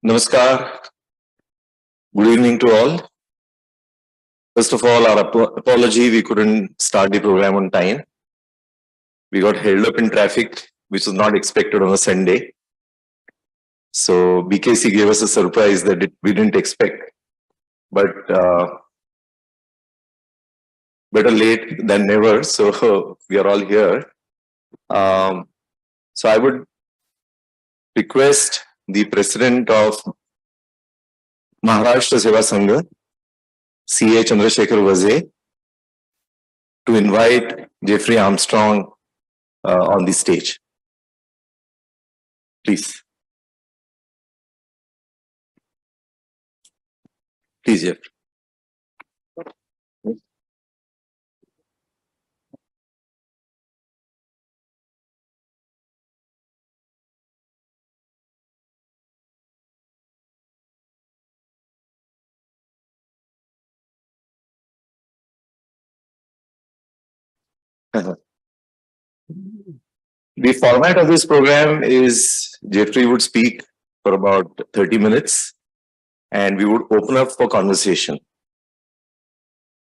Namaskar. Good evening to all. First of all, our apology, we couldn't start the program on time. We got held up in traffic, which was not expected on a Sunday. So BKC gave us a surprise that we didn't expect. But better late than never. So we are all here. So I would request the President of Maharashtra Seva Sangh, CA Chandrasekhar Vaze, to invite Jeffrey Armstrong on the stage. Please. Please, Jeff. The format of this program is Jeffrey would speak for about 30 minutes and we would open up for conversation.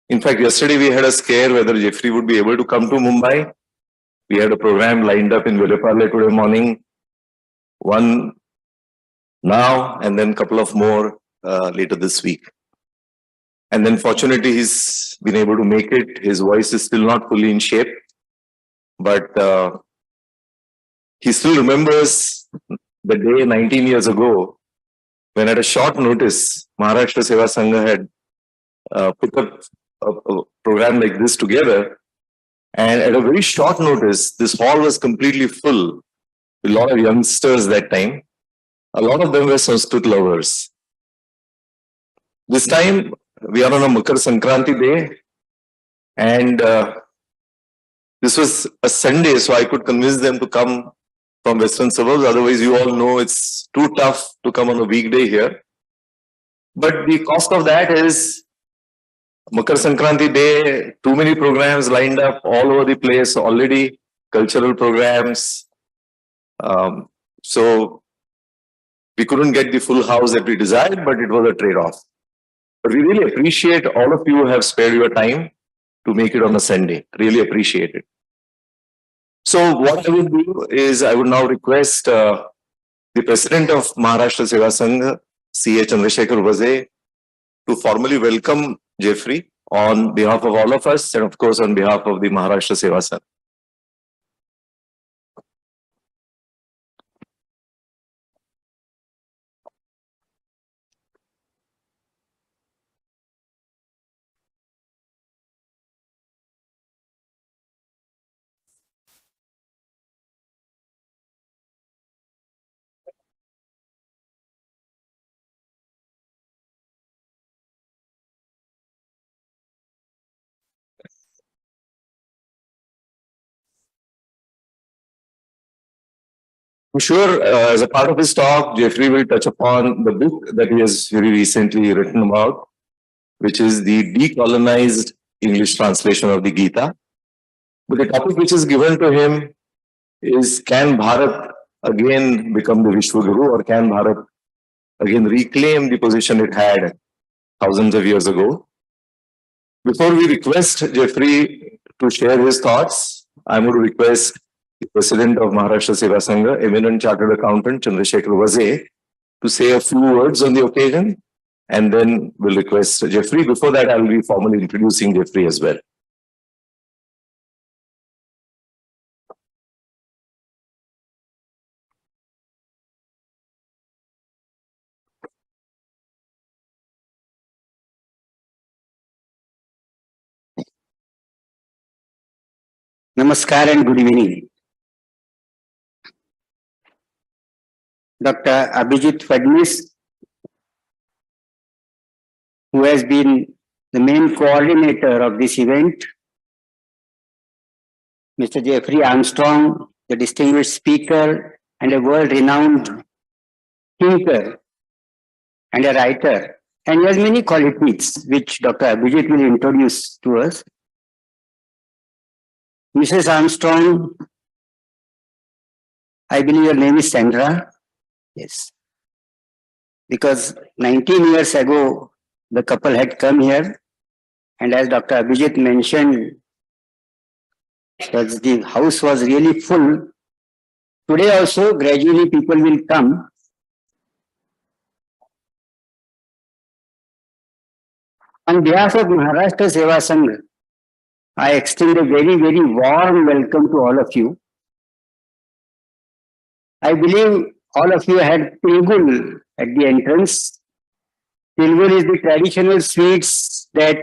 In fact, yesterday we had a scare whether Jeffrey would be able to come to Mumbai. We had a program lined up in Vileparle today morning, one now and then a couple of more later this week. And then fortunately he's been able to make it. His voice is still not fully in shape, but he still remembers the day 19 years ago when at a short notice, Maharashtra Seva Sangh had put up a program like this together. And at a very short notice, this hall was completely full with a lot of youngsters that time. A lot of them were Sanskrit lovers. This time, we are on a Makar Sankranti day. And this was a Sunday, so I could convince them to come from western suburbs. Otherwise, you all know it's too tough to come on a weekday here. But the cost of that is Makar Sankranti day, too many programs lined up all over the place already, cultural programs. So we couldn't get the full house that we desired, but it was a trade-off. But we really appreciate all of you who have spared your time to make it on a Sunday. Really appreciate it. So what I will do is I would now request the President of Maharashtra Seva Sangh, CA Chandrasekhar Vaze, to formally welcome Jeffrey on behalf of all of us and of course on behalf of the Maharashtra Seva Sangh. I'm sure as a part of his talk, Jeffrey will touch upon the book that he has very recently written about, which is the decolonized English translation of the Gita. But the topic which is given to him is, can Bharat again become the Vishwa Guru, or can Bharat again reclaim the position it had thousands of years ago? Before we request Jeffrey to share his thoughts, I'm going to request the President of Maharashtra Seva Sangh, eminent Chartered Accountant Chandrasekhar Vaze, to say a few words on the occasion, and then we'll request Jeffrey. Before that, I'll be formally introducing Jeffrey as well. Namaskar and good evening. Dr. Abhijit Fadnis, who has been the main coordinator of this event, Mr. Jeffrey Armstrong, the distinguished speaker and a world-renowned thinker and a writer, and he has many qualities which Dr. Abhijit will introduce to us. Mrs. Armstrong, I believe your name is Sandra. Yes. because 19 years ago, the couple had come here, and as Dr. Abhijit mentioned, that the house was really full. Today also, gradually people will come. On behalf of Maharashtra Seva Sangh, I extend a very, very warm welcome to all of you. I believe all of you had tilgul at the entrance. Tilgul is the traditional sweets that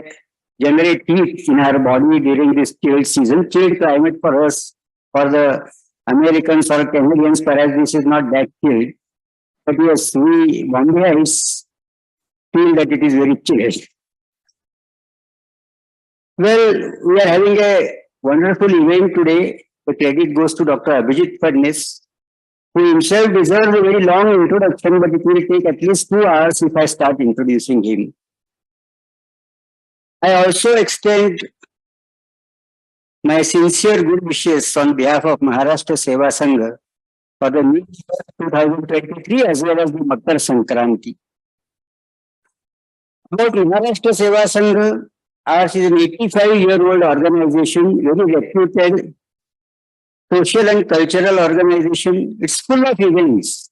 generate heat in our body during this chilled season. Chilled climate for us, for the Americans or Canadians, perhaps this is not that chilled. But yes, we Bombayites feel that it is very chilled. Well, we are having a wonderful event today. The credit goes to Dr. Abhijit Fadnis, who himself deserves a very long introduction, but it will take at least 2 hours if I start introducing him. I also extend my sincere good wishes on behalf of Maharashtra Seva Sangh for the new year 2023 as well as the Makar Sankranti. About Maharashtra Seva Sangh, ours is an 85-year-old organization, very reputed social and cultural organization. It's full of events.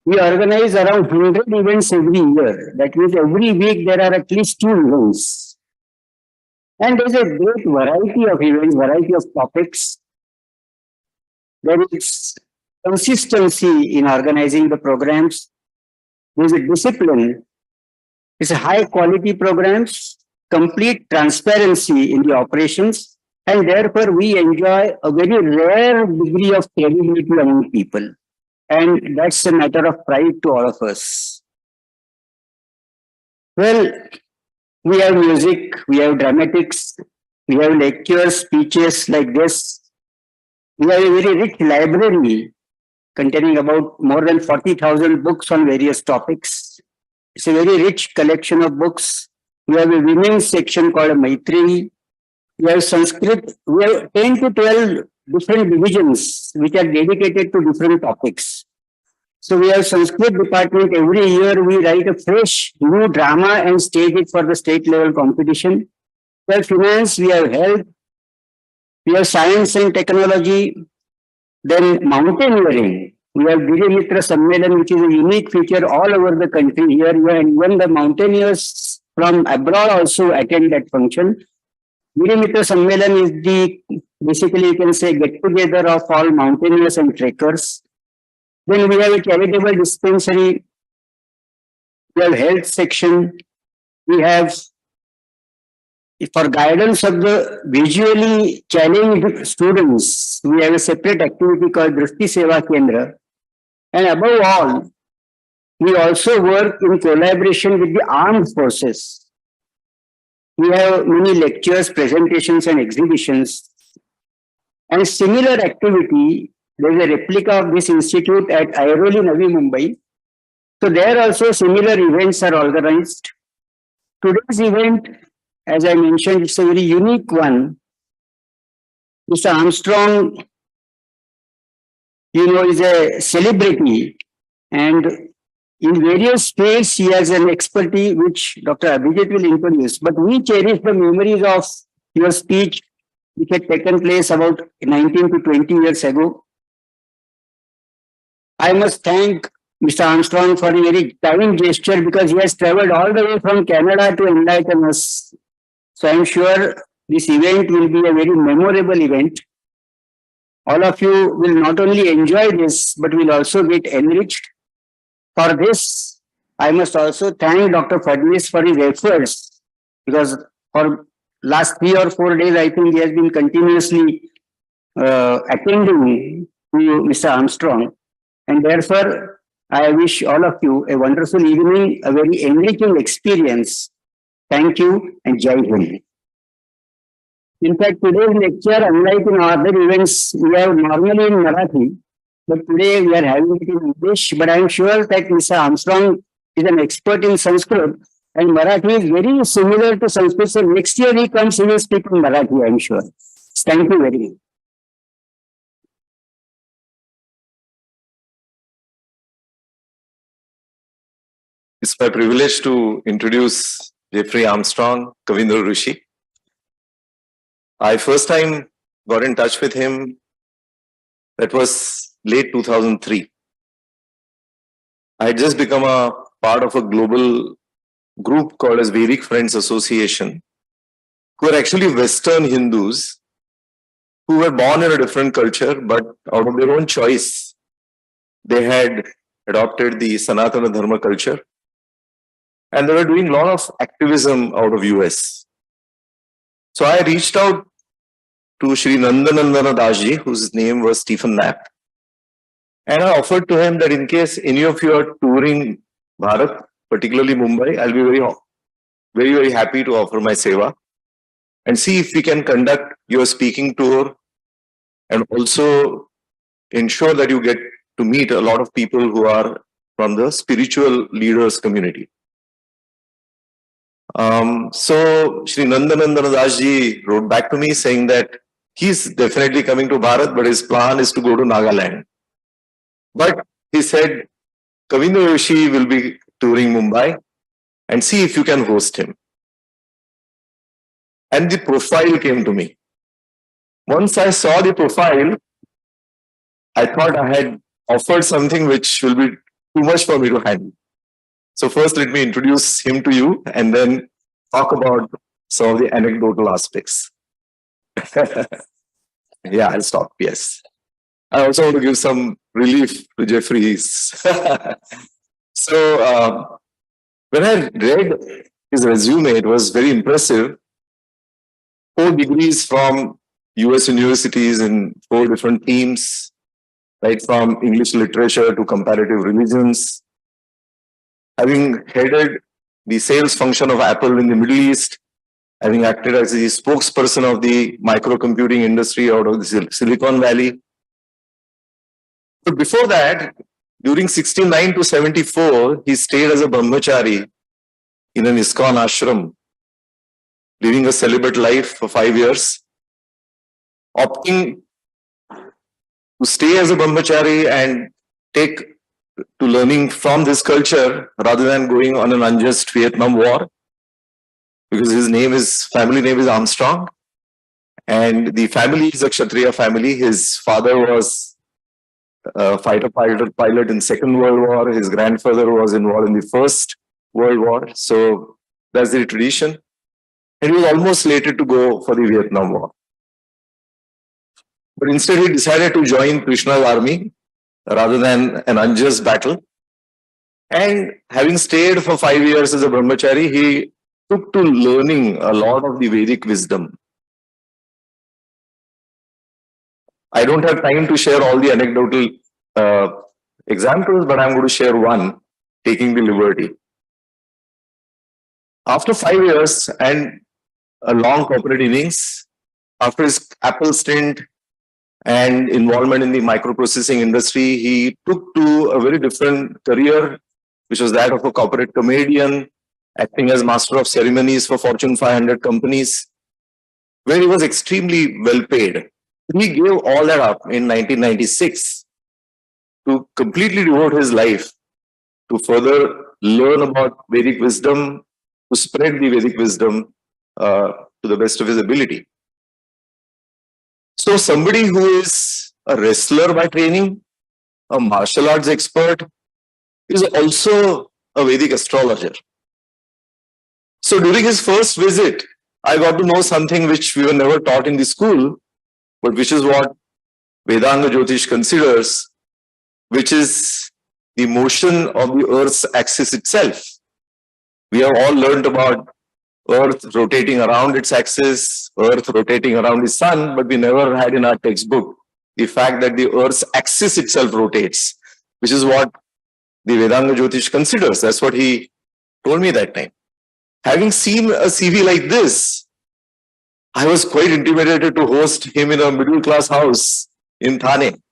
We organize around 100 events every year. That means every week there are at least 2 events. And there's a great variety of events, variety of topics. There is consistency in organizing the programs. There's a discipline. It's a high quality programs, complete transparency in the operations, and therefore we enjoy a very rare degree of credibility among people. And that's a matter of pride to all of us. Well, we have music, we have dramatics, we have lectures, speeches like this. We have a very rich library containing about more than 40,000 books on various topics. It's a very rich collection of books. We have a women's section called a Maitri. We have Sanskrit. We have 10 to 12 different divisions which are dedicated to different topics. So we have Sanskrit department. Every year we write a fresh new drama and stage it for the state level competition. We have finance, we have health, we have science and technology, then mountaineering. We have Giri Mitra Sammelan, which is a unique feature all over the country here. And even the mountaineers from abroad also attend that function. Giri Mitra Sammelan is the, basically you can say, get together of all mountaineers and trekkers. Then we have a charitable dispensary. We have health section. We have, for guidance of the visually challenged students, we have a separate activity called Drishti Seva Kendra. And above all, we also work in collaboration with the armed forces. We have many lectures, presentations, and exhibitions. And similar activity, there is a replica of this institute at Airoli, Navi Mumbai. So there also similar events are organized. Today's event, as I mentioned, it's a very unique one. Mr. Armstrong, is a celebrity, and in various fields he has an expertise which Dr. Abhijit will introduce. But we cherish the memories of your speech which had taken place about 19 to 20 years ago. I must thank Mr. Armstrong for a very kind gesture because he has traveled all the way from Canada to enlighten us. So I am sure this event will be a very memorable event. All of you will not only enjoy this, but will also get enriched. For this, I must also thank Dr. Fadnis for his efforts, because for last 3 or 4 days, I think he has been continuously attending to Mr. Armstrong. And therefore, I wish all of you a wonderful evening, a very enriching experience. Thank you and Jai Hind. In fact, today's lecture, unlike in other events, we have normally in Marathi, but today we are having it in English. But I am sure that Mr. Armstrong is an expert in Sanskrit, and Marathi is very similar to Sanskrit. So next year he comes, he will speak in Marathi, I am sure. Thank you very much. It's my privilege to introduce Jeffrey Armstrong, Kavindra Rishi. I first time got in touch with him, that was late 2003. I had just become a part of a global group called as Vedic Friends Association, who are actually Western Hindus who were born in a different culture, but out of their own choice, they had adopted the Sanatana Dharma culture. And they were doing a lot of activism out of US. So I reached out to Shri Nandanandana Dasji, whose name was Stephen Knapp. And I offered to him that in case any of you are touring Bharat, particularly Mumbai, I'll be very happy to offer my Seva and see if we can conduct your speaking tour and also ensure that you get to meet a lot of people who are from the spiritual leaders community. So Shri Nandanandana Dasji wrote back to me saying that he's definitely coming to Bharat, but his plan is to go to Nagaland. But he said, Kavindra Rishi will be touring Mumbai and see if you can host him. And the profile came to me. Once I saw the profile, I thought I had offered something which will be too much for me to handle. So first let me introduce him to you and then talk about some of the anecdotal aspects. Yeah, I'll stop, yes. I also want to give some relief to Jeffrey's. So when I read his resume, it was very impressive. 4 degrees from US universities in 4 different teams, right from English literature to comparative religions. Having headed the sales function of Apple in the Middle East, having acted as the spokesperson of the microcomputing industry out of the Silicon Valley. But before that, during 69 to 74, he stayed as a brahmachari in an ISKCON ashram, living a celibate life for 5 years, opting to stay as a brahmachari and take to learning from this culture rather than going on an unjust Vietnam War, because his family name is Armstrong, and the family is a Kshatriya family. His father was a fighter pilot in Second World War. His grandfather was involved in the First World War. So that's the tradition. And he was almost slated to go for the Vietnam War. But instead he decided to join Krishna's army rather than an unjust battle. And having stayed for 5 years as a brahmachari, he took to learning a lot of the Vedic wisdom. I don't have time to share all the anecdotal examples, but I'm going to share one, taking the liberty. After 5 years and a long corporate innings, after his Apple stint and involvement in the microprocessing industry, he took to a very different career, which was that of a corporate comedian, acting as master of ceremonies for Fortune 500 companies, where he was extremely well paid. He gave all that up in 1996 to completely devote his life to further learn about Vedic wisdom, to spread the Vedic wisdom to the best of his ability. So somebody who is a wrestler by training, a martial arts expert, is also a Vedic astrologer. So during his first visit, I got to know something which we were never taught in the school, but which is what Vedanga Jyotish considers, which is the motion of the Earth's axis itself. We have all learned about Earth rotating around its axis, Earth rotating around the sun, but we never had in our textbook the fact that the Earth's axis itself rotates, which is what the Vedanga Jyotish considers. That's what he told me that time. Having seen a CV like this, I was quite intimidated to host him in a middle-class house in Thane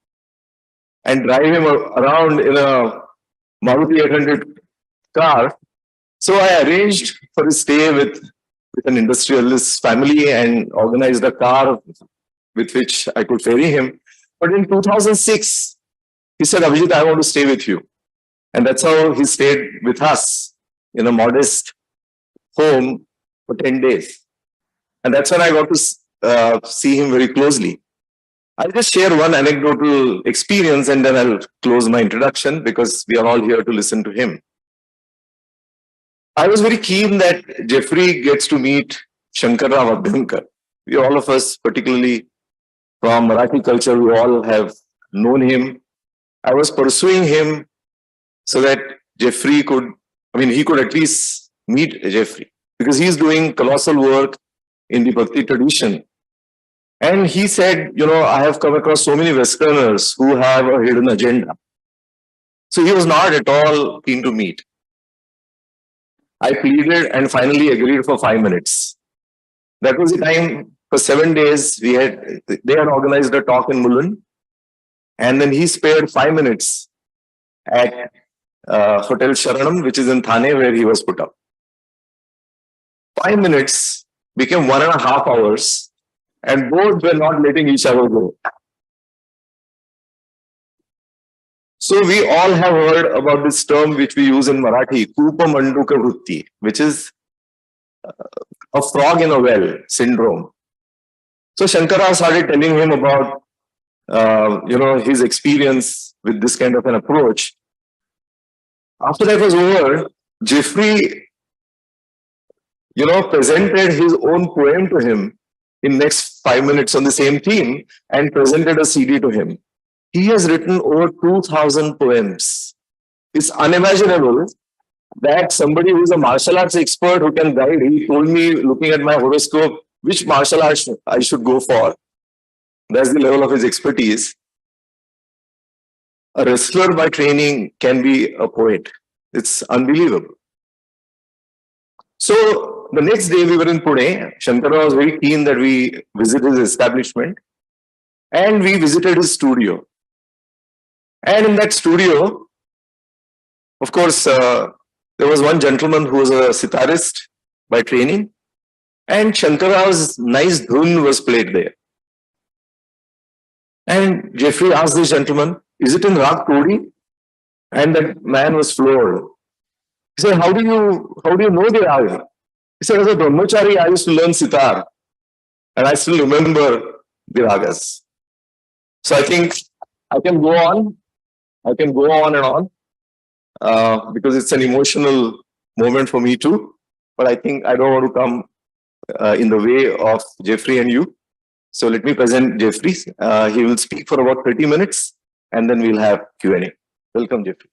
and drive him around in a Maruti 800 car. So I arranged for his stay with an industrialist family and organized a car with which I could ferry him. But in 2006, he said, Abhijit, I want to stay with you. And that's how he stayed with us in a modest home for 10 days. And that's when I got to see him very closely. I'll just share one anecdotal experience and then I'll close my introduction because we are all here to listen to him. I was very keen that Jeffrey gets to meet Shankarrao Abhyankar. We all of us, particularly from Marathi culture, we all have known him. I was pursuing him so that Jeffrey could, he could at least meet Jeffrey because he's doing colossal work in the Bhakti tradition. And he said, I have come across so many Westerners who have a hidden agenda. So he was not at all keen to meet. I pleaded and finally agreed for 5 minutes. That was the time. For 7 days, they had organized a talk in Mulund. And then he spared 5 minutes at Hotel Sharanam, which is in Thane, where he was put up. 5 minutes became 1.5 hours, and both were not letting each other go. So we all have heard about this term which we use in Marathi, Kupa Manduka Vritti, which is a frog in a well syndrome. So Shankarrao started telling him about, his experience with this kind of an approach. After that was over, Jeffrey, presented his own poem to him in next 5 minutes on the same theme and presented a CD to him. He has written over 2,000 poems. It's unimaginable that somebody who is a martial arts expert who can guide, he told me, looking at my horoscope, which martial arts I should go for. That's the level of his expertise. A wrestler by training can be a poet. It's unbelievable. So the next day we were in Pune. Shankarrao was very keen that we visit his establishment. And we visited his studio. And in that studio, of course, there was one gentleman who was a sitarist by training. And Shankarrao's nice dhun was played there. And Jeffrey asked this gentleman, is it in Rag Todi? And that man was floored. He said, how do you know the Rag? He said, as a brahmachari, I used to learn sitar. And I still remember the ragas. So I think I can go on. I can go on and on because it's an emotional moment for me too. But I think I don't want to come in the way of Jeffrey and you. So let me present Jeffrey. He will speak for about 30 minutes and then we'll have Q&A. Welcome, Jeffrey.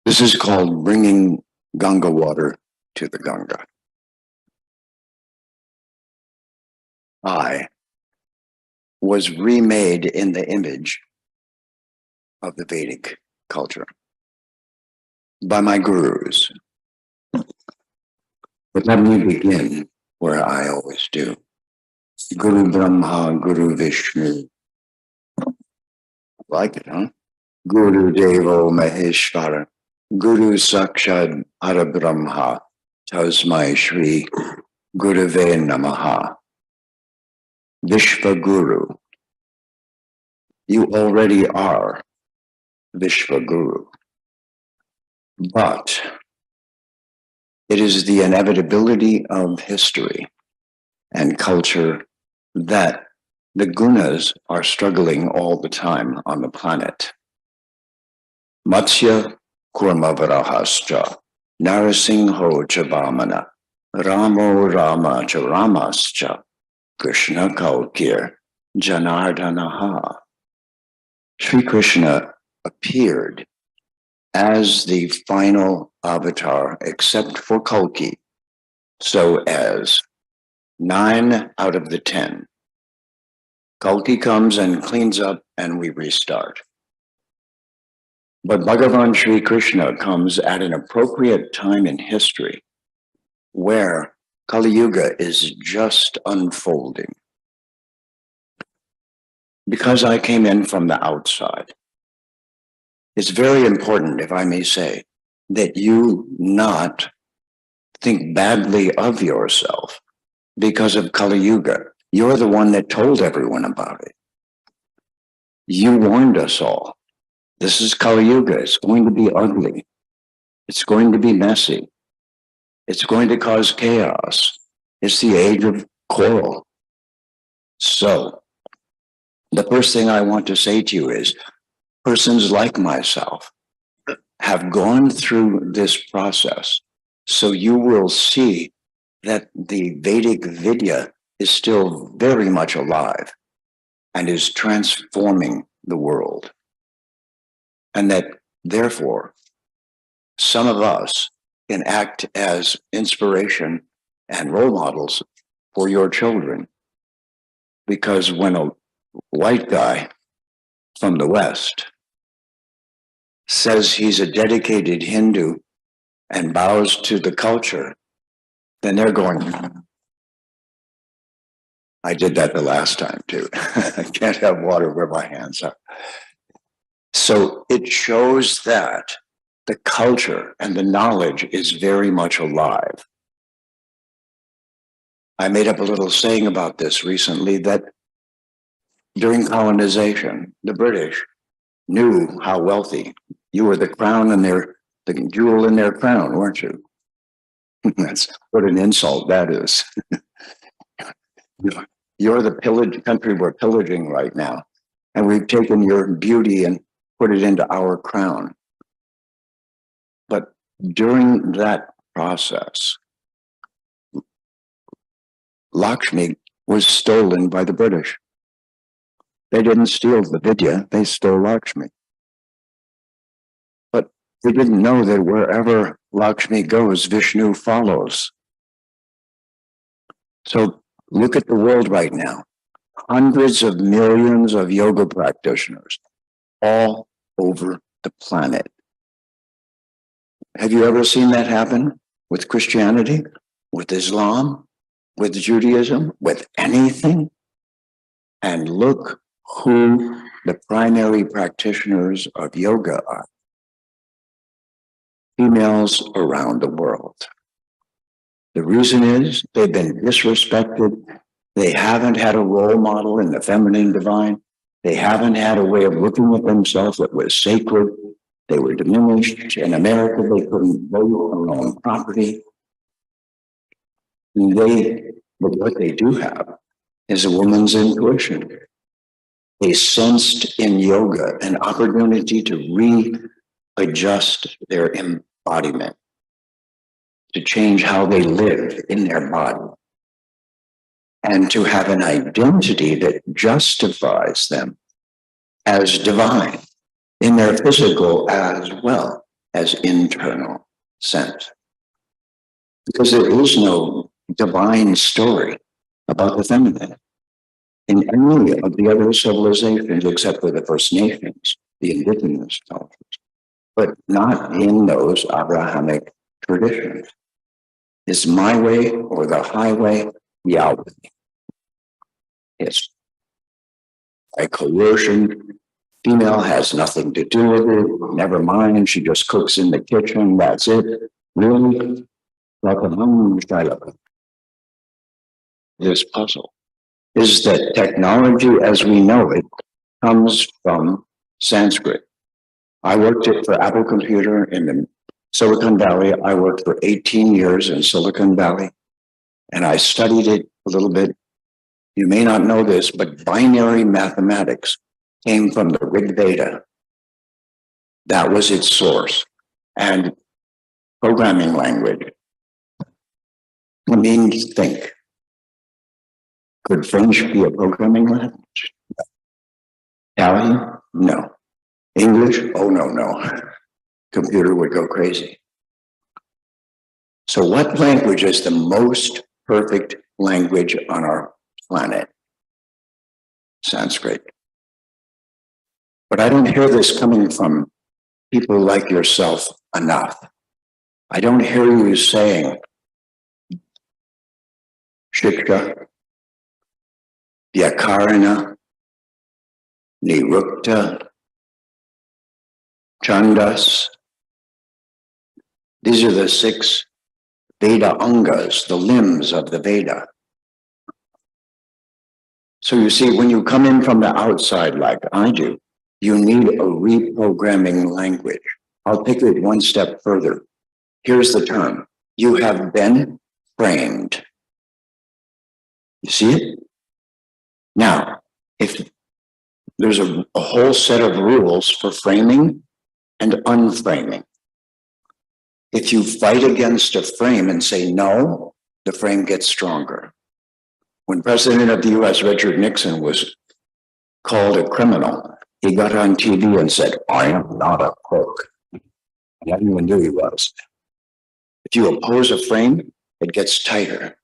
This is called bringing Ganga water to the Ganga. I was remade in the image of the Vedic culture by my gurus. But let me begin where I always do. Guru Brahma, Guru Vishnu. Like it, huh? Guru Devo Maheshvara. Guru Sakshat Parabrahma, Tasmai Shri Gurave Namaha. Vishva Guru. You already are Vishva Guru. But it is the inevitability of history and culture that the gunas are struggling all the time on the planet. Matsya Kurmavarahascha, Narasingho Chavamana, Ramo Rama Charamascha, Krishna Kalkir, Janardanaha. Sri Krishna appeared as the final avatar, except for Kalki, so as 9 out of the 10 Kalki comes and cleans up and we restart. But Bhagavan Sri Krishna comes at an appropriate time in history where Kali Yuga is just unfolding. Because I came in from the outside, it's very important, if I may say, that you not think badly of yourself because of Kali Yuga. You're the one that told everyone about it. You warned us all. This is Kali Yuga. It's going to be ugly. It's going to be messy. It's going to cause chaos. It's the age of quarrel. So, the first thing I want to say to you is, persons like myself have gone through this process, so you will see that the Vedic Vidya is still very much alive and is transforming the world. And that, therefore, some of us can act as inspiration and role models for your children. Because when a white guy from the West says he's a dedicated Hindu and bows to the culture, then they're going, I did that the last time too. I can't have water where my hands are. So it shows that the culture and the knowledge is very much alive. I made up a little saying about this recently, that during colonization, the British knew how wealthy you were, the crown and the jewel in their crown, weren't you? That's what an insult that is. You're the country we're pillaging right now, and we've taken your beauty and put it into our crown. But during that process, Lakshmi was stolen by the British. They didn't steal the Vidya, they stole Lakshmi. But they didn't know that wherever Lakshmi goes, Vishnu follows. So look at the world right now. Hundreds of millions of yoga practitioners all over the planet. Have you ever seen that happen with Christianity, with Islam, with Judaism, with anything? And look who the primary practitioners of yoga are. Females around the world. The reason is they've been disrespected. They haven't had a role model in the feminine divine. They haven't had a way of looking at themselves that was sacred. They were diminished. In America, they couldn't vote on their own property. But what they do have is a woman's intuition. They sensed in yoga an opportunity to readjust their embodiment, to change how they live in their body, and to have an identity that justifies them as divine in their physical as well as internal sense. Because there is no divine story about the feminine in any of the other civilizations except for the First Nations, the indigenous cultures, but not in those Abrahamic traditions. It's my way or the highway, Yahweh. It's by coercion. Female has nothing to do with it. Never mind, she just cooks in the kitchen. That's it. Really? This puzzle is that technology as we know it comes from Sanskrit. I worked for Apple Computer in the Silicon Valley. I worked for 18 years in Silicon Valley, and I studied it a little bit. You may not know this, but binary mathematics came from the Rig Veda. That was its source. And programming language. It means think. Could French be a programming language? Italian? No. English? Oh, no. Computer would go crazy. So what language is the most perfect language on our planet? Sanskrit. But I don't hear this coming from people like yourself enough. I don't hear you saying, Shiksha, Vyakarana, Nirukta, Chandas. These are the 6 Veda Angas, the limbs of the Veda. So you see, when you come in from the outside like I do, you need a reprogramming language. I'll take it one step further. Here's the term. You have been framed. You see it? Now, if there's a whole set of rules for framing and unframing. If you fight against a frame and say no, the frame gets stronger. When President of the US, Richard Nixon, was called a criminal, he got on TV and said, I am not a crook. And everyone knew he was. If you oppose a frame, it gets tighter.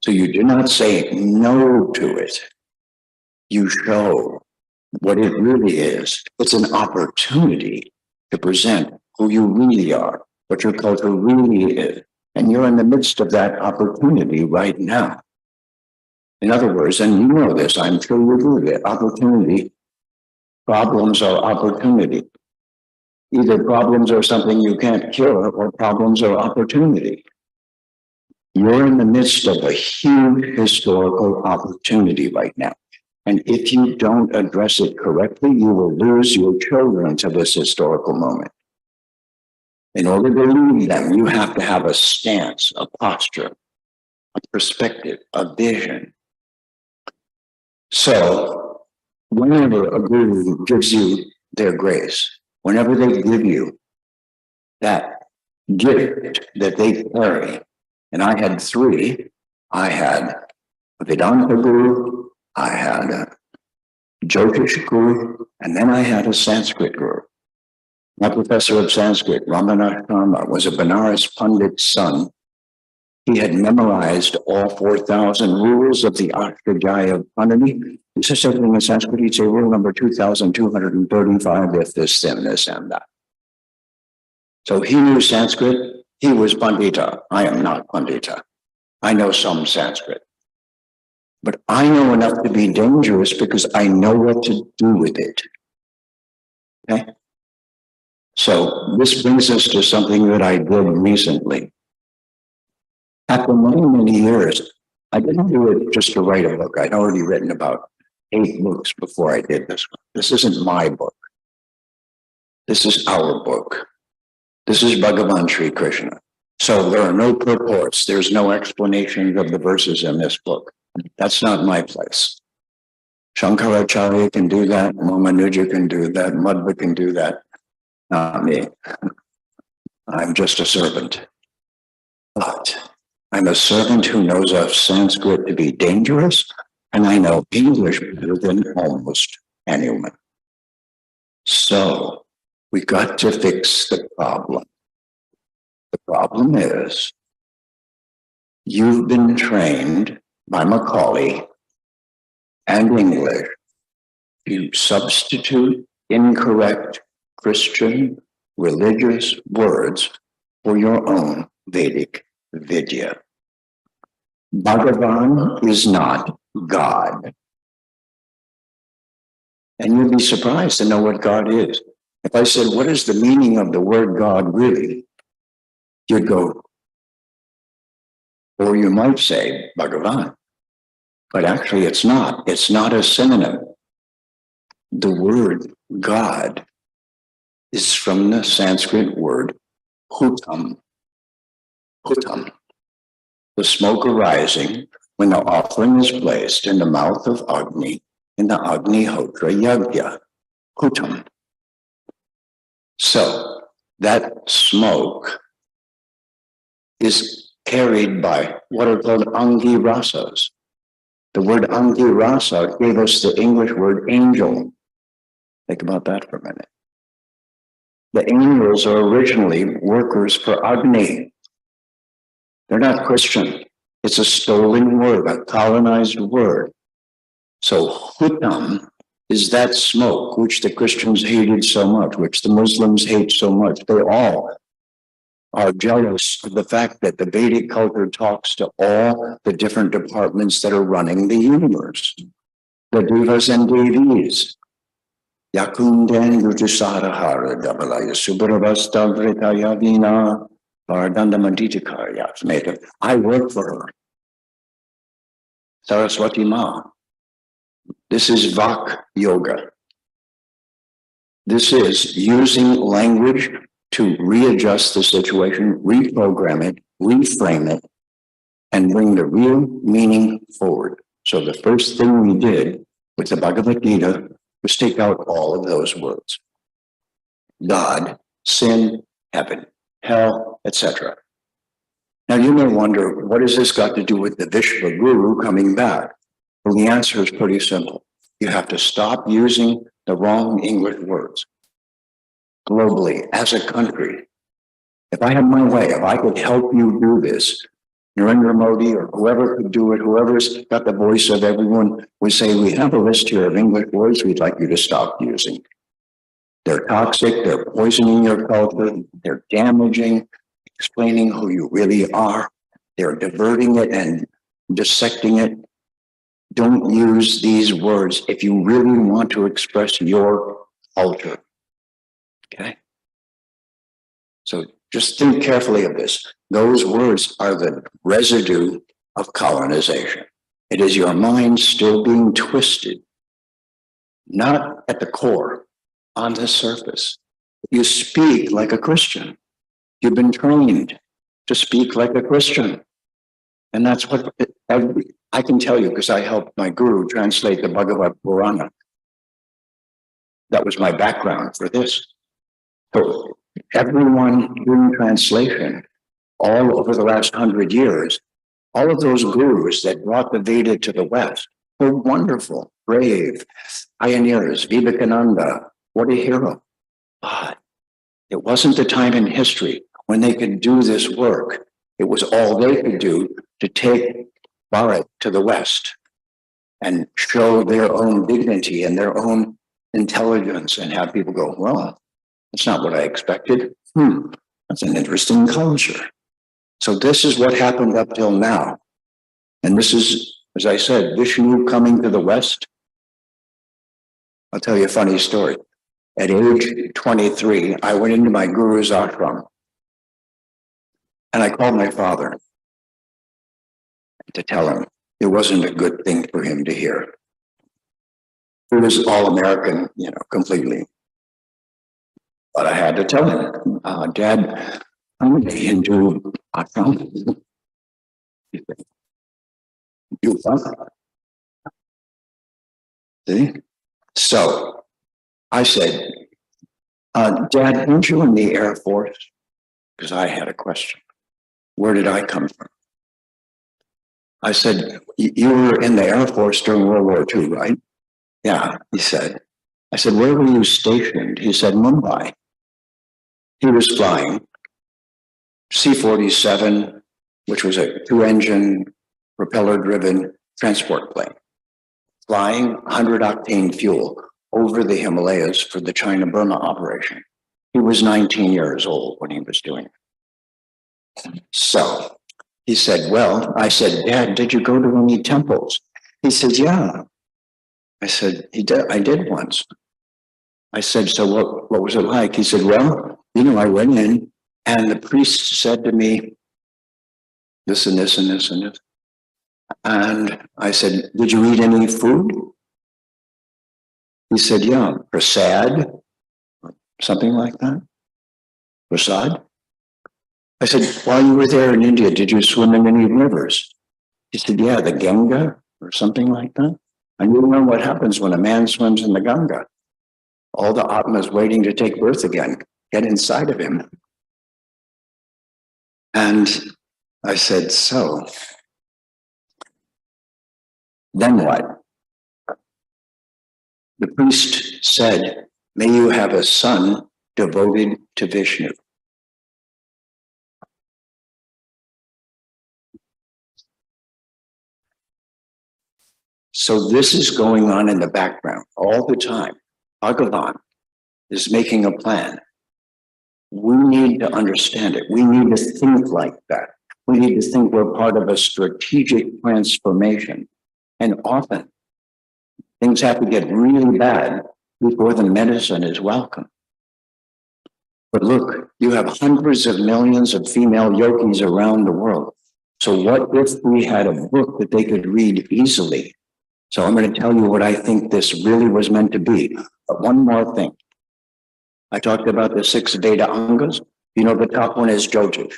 So you do not say no to it. You show what it really is. It's an opportunity to present who you really are, what your culture really is. And you're in the midst of that opportunity right now. In other words, and you know this, I'm sure you do that, opportunity, problems are opportunity. Either problems are something you can't cure or problems are opportunity. You're in the midst of a huge historical opportunity right now. And if you don't address it correctly, you will lose your children to this historical moment. In order to lead them, you have to have a stance, a posture, a perspective, a vision. So, whenever a guru gives you their grace, whenever they give you that gift that they carry, and I had 3, I had a Vedanta guru, I had a Jyotish guru, and then I had a Sanskrit guru. My professor of Sanskrit, Ramana Sharma, was a Benares Pandit's son. He had memorized all 4,000 rules of the Ashtadhyayi of Panini. He says something in Sanskrit, he'd say rule number 2,235, if this, then this, and that. So he knew Sanskrit. He was Pandita. I am not Pandita. I know some Sanskrit. But I know enough to be dangerous because I know what to do with it. Okay? So this brings us to something that I did recently. After many, many years, I didn't do it just to write a book. I'd already written about 8 books before I did this one. This isn't my book. This is our book. This is Bhagavan Sri Krishna. So there are no purports. There's no explanation of the verses in this book. That's not my place. Shankaracharya can do that. Ramanuja can do that. Madhva can do that. Not me. I'm just a servant. But I'm a servant who knows of Sanskrit to be dangerous, and I know English better than almost anyone. So we got to fix the problem. The problem is you've been trained by Macaulay and English to substitute incorrect Christian religious words for your own Vedic Vidya. Bhagavan is not God. And you'd be surprised to know what God is. If I said, what is the meaning of the word God really? You'd go, or you might say Bhagavan. But actually it's not. It's not a synonym. The word God is from the Sanskrit word hutam. Hutam. The smoke arising when the offering is placed in the mouth of Agni in the Agnihotra Yagya. Hutam. So that smoke is carried by what are called Angi Rasas. The word Angi Rasa gave us the English word angel. Think about that for a minute. The angels are originally workers for Agni. They're not Christian. It's a stolen word, a colonized word. So hutam is that smoke which the Christians hated so much, which the Muslims hate so much. They all are jealous of the fact that the Vedic culture talks to all the different departments that are running the universe. The devas and devis. Yakunden Rutusarahara Dabalaya Subaravastagritaya Vina Vardandamaditakaya. I work for her. Saraswati Ma. This is Vak Yoga. This is using language to readjust the situation, reprogram it, reframe it, and bring the real meaning forward. So the first thing we did with the Bhagavad Gita was take out all of those words. God, sin, heaven, hell, etc. Now you may wonder, what has this got to do with the Vishva Guru coming back? Well, the answer is pretty simple. You have to stop using the wrong English words. Globally, as a country, if I had my way, if I could help you do this, Narendra Modi or whoever could do it, whoever's got the voice of everyone would say, we have a list here of English words we'd like you to stop using. They're toxic, they're poisoning your culture, they're damaging, explaining who you really are, they're diverting it and dissecting it. Don't use these words if you really want to express your culture. Okay? So just think carefully of this. Those words are the residue of colonization. It is your mind still being twisted, not at the core, on the surface. You speak like a Christian. You've been trained to speak like a Christian. And that's what I can tell you, because I helped my guru translate the Bhagavad Purana. That was my background for this. So everyone doing translation all over the last 100 years, all of those gurus that brought the Veda to the West were wonderful, brave, pioneers. Vivekananda, what a hero. But it wasn't the time in history when they could do this work. It was all they could do to take Bharat to the West and show their own dignity and their own intelligence and have people go, well, that's not what I expected. That's an interesting culture. So this is what happened up till now. And this is, as I said, Vishnu coming to the West. I'll tell you a funny story. At age 23, I went into my guru's ashram and I called my father to tell him it wasn't a good thing for him to hear. It was all American, completely. But I had to tell him, Dad, I'm going to Hindu ashram. You what? See? So I said, Dad, weren't you in the Air Force? Because I had a question. Where did I come from? I said, you were in the Air Force during World War II, right? Yeah, he said. I said, where were you stationed? He said, Mumbai. He was flying C-47, which was a 2-engine, propeller-driven transport plane, flying 100-octane fuel over the Himalayas for the China-Burma operation. He was 19 years old when he was doing it. So he said, well, I said, Dad, did you go to any temples? He said, yeah. I said, I did once. I said, so what was it like? He said, well, I went in and the priest said to me, this and this and this and this. And I said, did you eat any food? He said, yeah, prasad, something like that. Prasad. I said, while you were there in India, did you swim in any rivers? He said, yeah, the Ganga or something like that. And you know what happens when a man swims in the Ganga? All the Atmas waiting to take birth again get inside of him. And I said, so then what? The priest said, may you have a son devoted to Vishnu. So this is going on in the background all the time. Bhagavan is making a plan. We need to understand it. We need to think like that. We need to think we're part of a strategic transformation. And often things have to get really bad before the medicine is welcome. But look, you have hundreds of millions of female yogis around the world. So what if we had a book that they could read easily? So I'm going to tell you what I think this really was meant to be. But one more thing. I talked about the 6 Veda Angas. You know, the top one is Jyotish.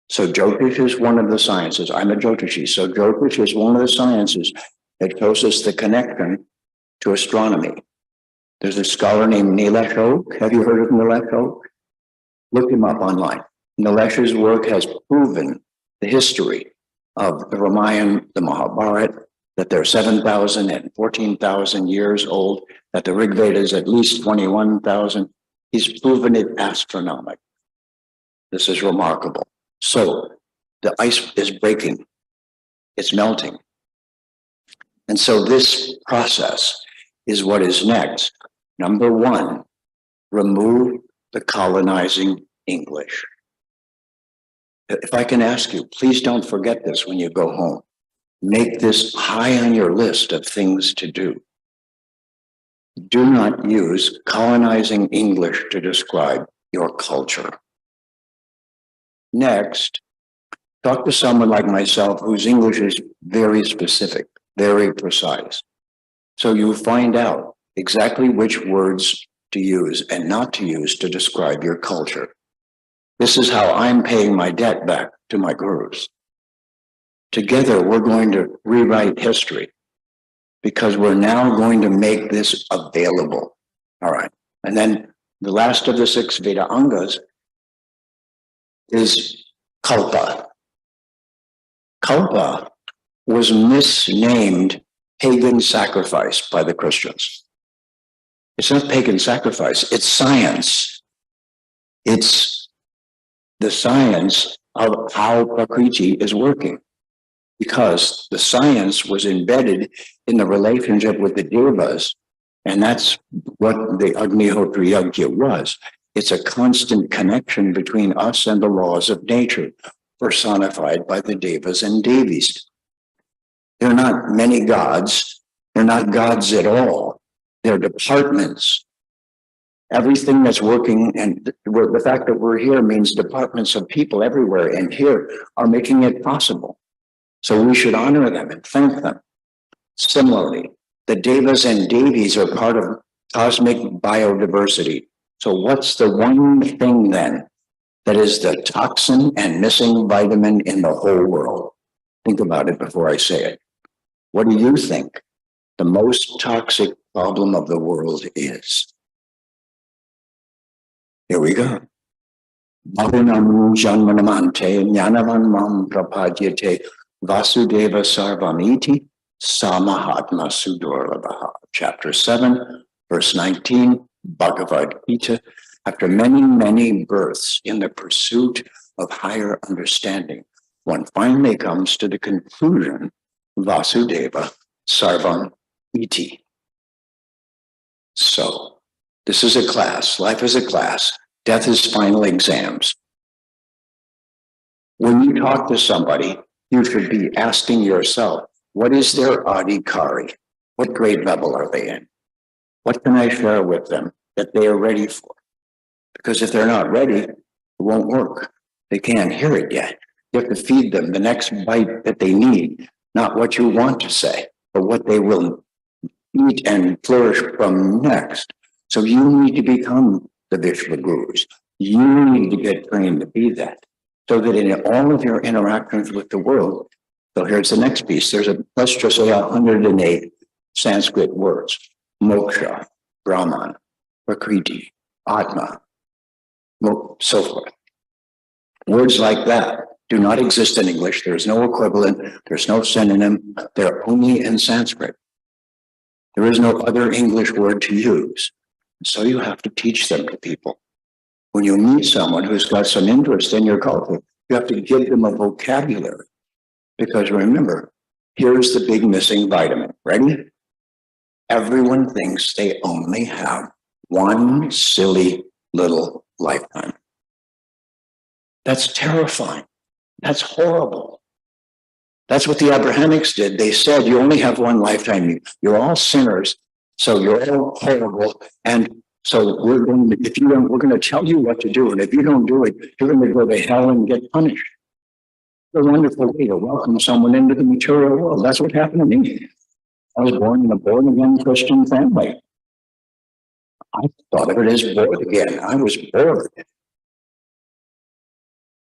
So Jyotish is one of the sciences. I'm a Jyotishi. So Jyotish is one of the sciences that shows us the connection to astronomy. There's a scholar named Nilesh Oak. Have you heard of Nilesh Oak? Look him up online. Nilesh's work has proven the history of the Ramayana, the Mahabharata, that they're 7,000 and 14,000 years old, that the Rig Veda is at least 21,000. He's proven it astronomical. This is remarkable. So the ice is breaking. It's melting. And so this process is what is next. Number 1, remove the colonizing English. If I can ask you, please don't forget this when you go home. Make this high on your list of things to do. Do not use colonizing English to describe your culture. Next, talk to someone like myself whose English is very specific, very precise. So you find out exactly which words to use and not to use to describe your culture. This is how I'm paying my debt back to my gurus. Together, we're going to rewrite history because we're now going to make this available. All right. And then the last of the 6 Veda Angas is Kalpa. Kalpa was misnamed pagan sacrifice by the Christians. It's not pagan sacrifice, it's science. It's the science of how Prakriti is working. Because the science was embedded in the relationship with the devas, and that's what the Agnihotra Yajna was. It's a constant connection between us and the laws of nature, personified by the devas and devis. They're not many gods. They're not gods at all. They're departments. Everything that's working, and the fact that we're here means departments of people everywhere and here are making it possible. So we should honor them and thank them. Similarly, the devas and devis are part of cosmic biodiversity. So what's the one thing then that is the toxin and missing vitamin in the whole world? Think about it before I say it. What do you think the most toxic problem of the world is? Here we go. Bhavanam janmanamante jnanavan mam prapadyate Vasudeva Sarvamiti Samahatma Sudurlabha. Chapter 7, verse 19, Bhagavad Gita. After many, many births in the pursuit of higher understanding, one finally comes to the conclusion, Vasudeva Sarvam Iti. So, this is a class. Life is a class. Death is final exams. When you talk to somebody, you should be asking yourself, what is their adhikari? What grade level are they in? What can I share with them that they are ready for? Because if they're not ready, it won't work. They can't hear it yet. You have to feed them the next bite that they need, not what you want to say, but what they will eat and flourish from next. So you need to become the Vishwa Gurus. You need to get trained to be that. So that in all of your interactions with the world, so here's the next piece. Let's just say 108 Sanskrit words. Moksha, Brahman, Prakriti, Atma, so forth. Words like that do not exist in English. There's no equivalent. There's no synonym. They're only in Sanskrit. There is no other English word to use. So you have to teach them to people. When you meet someone who's got some interest in your culture, you have to give them a vocabulary. Because remember, Here's the big missing vitamin. Ready? Everyone thinks they only have one silly little lifetime. That's terrifying. That's horrible. That's what the Abrahamics did. They said, you only have one lifetime. You're all sinners, so you're all horrible. And so we're going to tell you what to do. And if you don't do it, you're going to go to hell and get punished. It's a wonderful way to welcome someone into the material world. That's what happened to me. I was born in a born-again Christian family. I thought of it as born again. I was bored.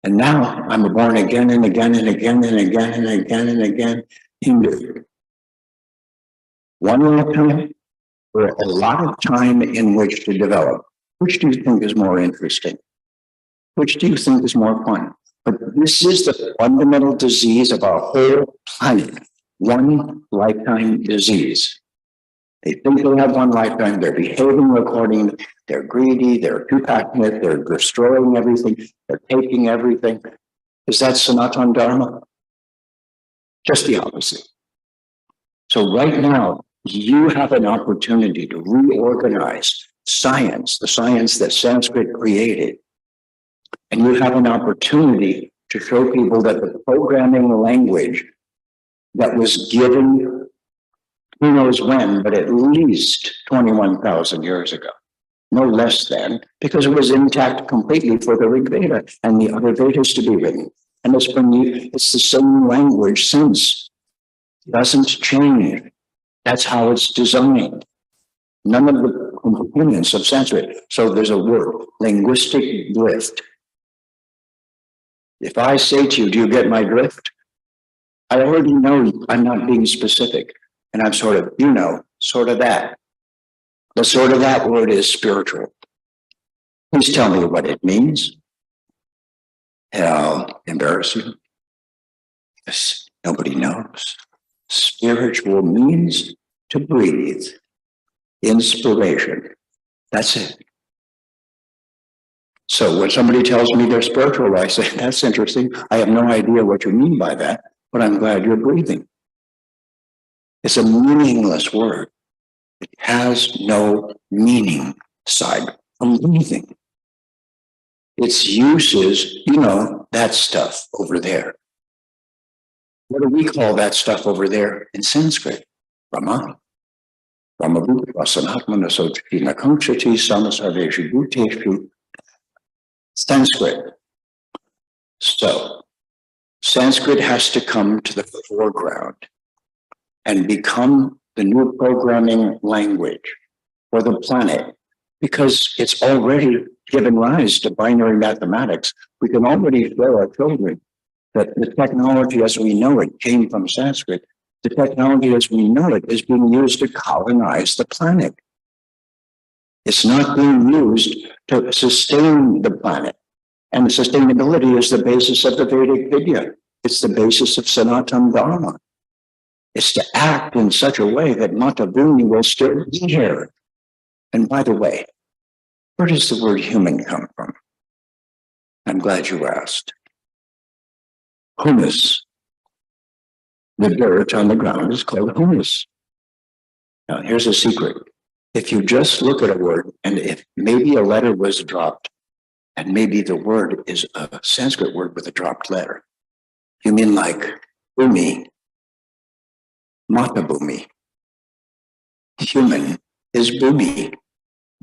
And now I'm born again and again and again and again and again and again Hindu. One lifetime or a lot of time in which to develop. Which do you think is more interesting? Which do you think is more fun? But this is the fundamental disease of our whole planet. One lifetime disease. They think they have one lifetime, they're behaving accordingly, they're greedy, they're too passionate, they're destroying everything, they're taking everything. Is that Sanatana Dharma? Just the opposite. So right now, you have an opportunity to reorganize science, the science that Sanskrit created. And you have an opportunity to show people that the programming language that was given, who knows when, but at least 21,000 years ago, no less than, because it was intact completely for the Rig Veda and the other Vedas to be written. And it's the same language since. It doesn't change. That's how it's designed. None of the components of Sanskrit. So there's a word, linguistic drift. If I say to you, do you get my drift? I already know I'm not being specific. And I'm sort of, sort of that. The sort of that word is spiritual. Please tell me what it means. And I'll embarrass you. Yes, nobody knows. Spiritual means to breathe. Inspiration. That's it. So when somebody tells me they're spiritual, I say, that's interesting. I have no idea what you mean by that, but I'm glad you're breathing. It's a meaningless word. It has no meaning aside from breathing. Its use is, that stuff over there. What do we call that stuff over there in Sanskrit? Brahma. Brahma Vasanatmana Sochina Kankshati Samasarveshu Bhuteshu. Sanskrit. So, Sanskrit has to come to the foreground and become the new programming language for the planet, because it's already given rise to binary mathematics. We can already show our children that the technology as we know it came from Sanskrit. The technology as we know it is being used to colonize the planet. It's not being used to sustain the planet. And sustainability is the basis of the Vedic Vidya. It's the basis of Sanatana Dharma. It's to act in such a way that Mata Bhumi will still be here. And by the way, where does the word human come from? I'm glad you asked. Humus. The dirt on the ground is called humus. Now, here's a secret. If you just look at a word, and if maybe a letter was dropped, and maybe the word is a Sanskrit word with a dropped letter, you mean like bhumi, mata bhumi. Human is bhumi,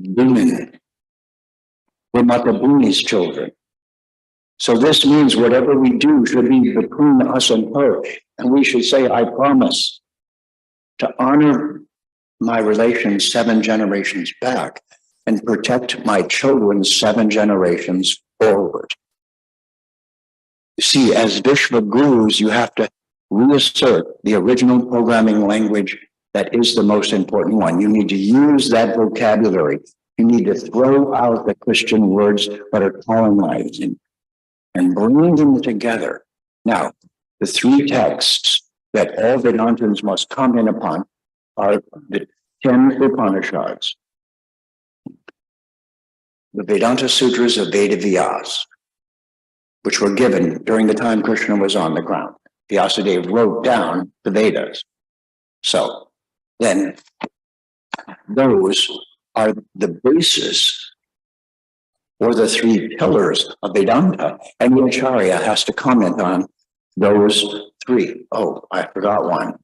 bhuman. We're mata bhumi's children. So this means whatever we do should be between us and her. And we should say, I promise to honor my relations 7 generations back and protect my children 7 generations forward. You see, as Vishva gurus, you have to reassert the original programming language that is the most important one. You need to use that vocabulary. You need to throw out the Christian words that are colonizing and bring them together. Now, the 3 texts that all Vedantins must comment upon are the 10 Upanishads, the Vedanta Sutras of Veda Vyas, which were given during the time Krishna was on the ground. Vyasadeva wrote down the Vedas. So then those are the basis or the three pillars of Vedanta, and the Acharya has to comment on those three. Oh, I forgot one.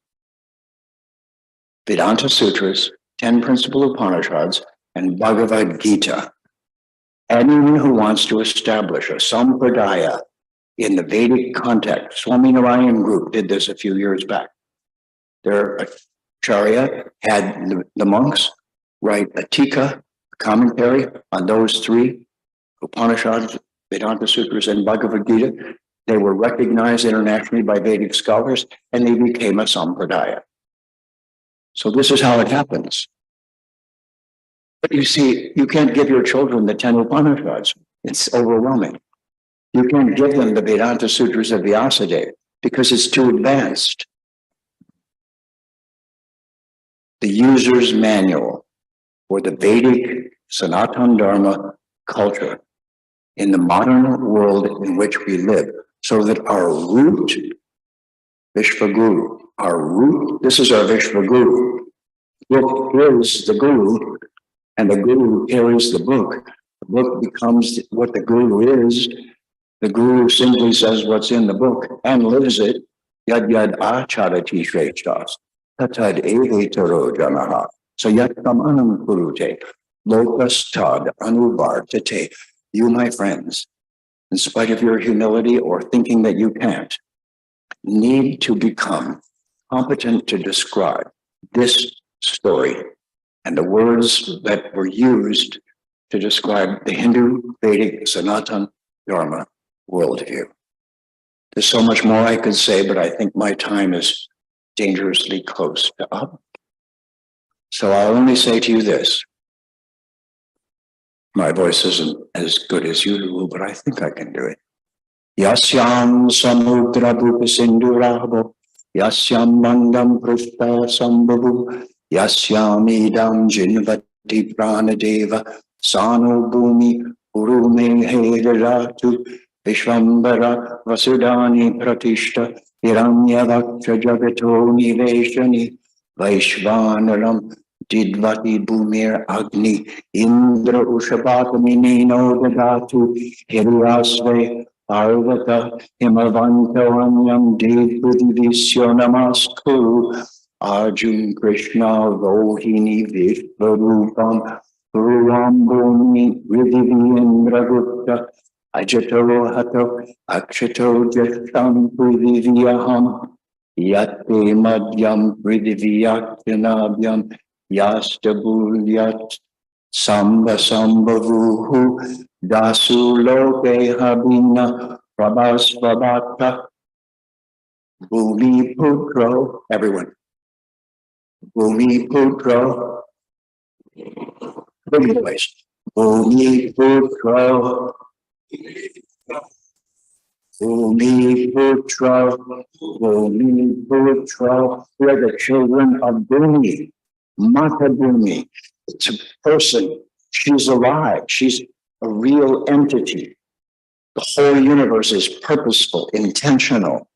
Vedanta Sutras, 10 Principal Upanishads, and Bhagavad Gita. Anyone who wants to establish a sampradaya in the Vedic context, Swami Narayan Group did this a few years back. Their Acharya had the monks write a tika, commentary on those three Upanishads, Vedanta Sutras, and Bhagavad Gita. They were recognized internationally by Vedic scholars, and they became a sampradaya. So this is how it happens. But you see, you can't give your children the 10 Upanishads. It's overwhelming. You can't give them the Vedanta Sutras of Vyasadeva because it's too advanced. The user's manual for the Vedic Sanatana Dharma culture in the modern world in which we live, so that our root, Vishvaguru, our root, this is our Vishvaguru. Book is the Guru, and the Guru carries the book. The book becomes what the Guru is. The Guru simply says what's in the book and lives it. Yad yad acharati shreshtas, tatad evetaro janaha. So yat kamanam kurute, lokas tad anuvartate. You, my friends, in spite of your humility or thinking that you can't, need to become competent to describe this story and the words that were used to describe the Hindu Vedic Sanatana Dharma worldview. There's so much more I could say, but I think my time is dangerously close to up. So I'll only say to you this. My voice isn't as good as usual, but I think I can do it. Yasyam samudra bhupa sindurabho, yasyam mandam prishta sambhavu, yasyam idam jinvati pranadeva, sano bhumi urume heratu, vishvambara vasudani pratishta, hiranyavaksha jagato niveshani, vaishvanaram Didvati Bhumir Agni Indra Ushapatamino Dadatu Hiryasve Parvata Himavantaramyam Devpudivishyo Namaskuru Arjun Krishna Rohini Vishvarupam Purvambhumi Ridivi Indra Gupta Ajato Hato Akshato Jasham Pudiviyaham Yate Madhyam Pridiviyakyanabhyam Yastabulyat Samba Sambhavuhu Dasu Loke Habina Prabhasvabhata Bhumi Putro. Everyone. Bhumi Putro. Big voice. Bhumi Putro. Bhumi Putra, Bhumi Putra. We are the children of Bhumi, Mata Bhumi. It's a person. She's alive. She's a real entity. The whole universe is purposeful, intentional,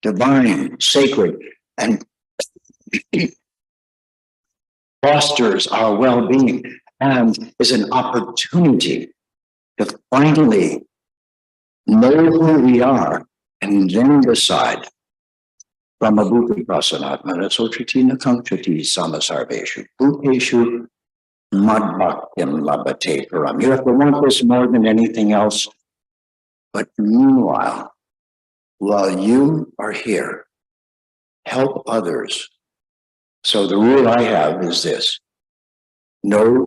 divine, sacred, and fosters our well-being and is an opportunity to finally know who we are and then decide from a bhuti prasanatmana sochatina kankchati samasarveshu bhuteshu madbhaktyam labhate param. You have to want this more than anything else. But meanwhile, while you are here, help others. So the rule I have is this: no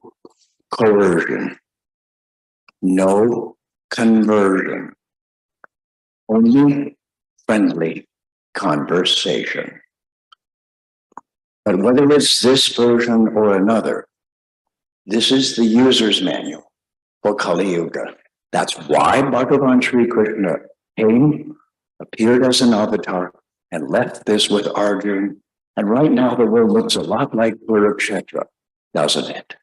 coercion, no conversion, only friendly conversation. But whether it's this version or another, this is the user's manual for Kali Yuga. That's why Bhagavan Sri Krishna came, appeared as an avatar, and left this with Arjuna. And right now the world looks a lot like Kurukshetra, doesn't it?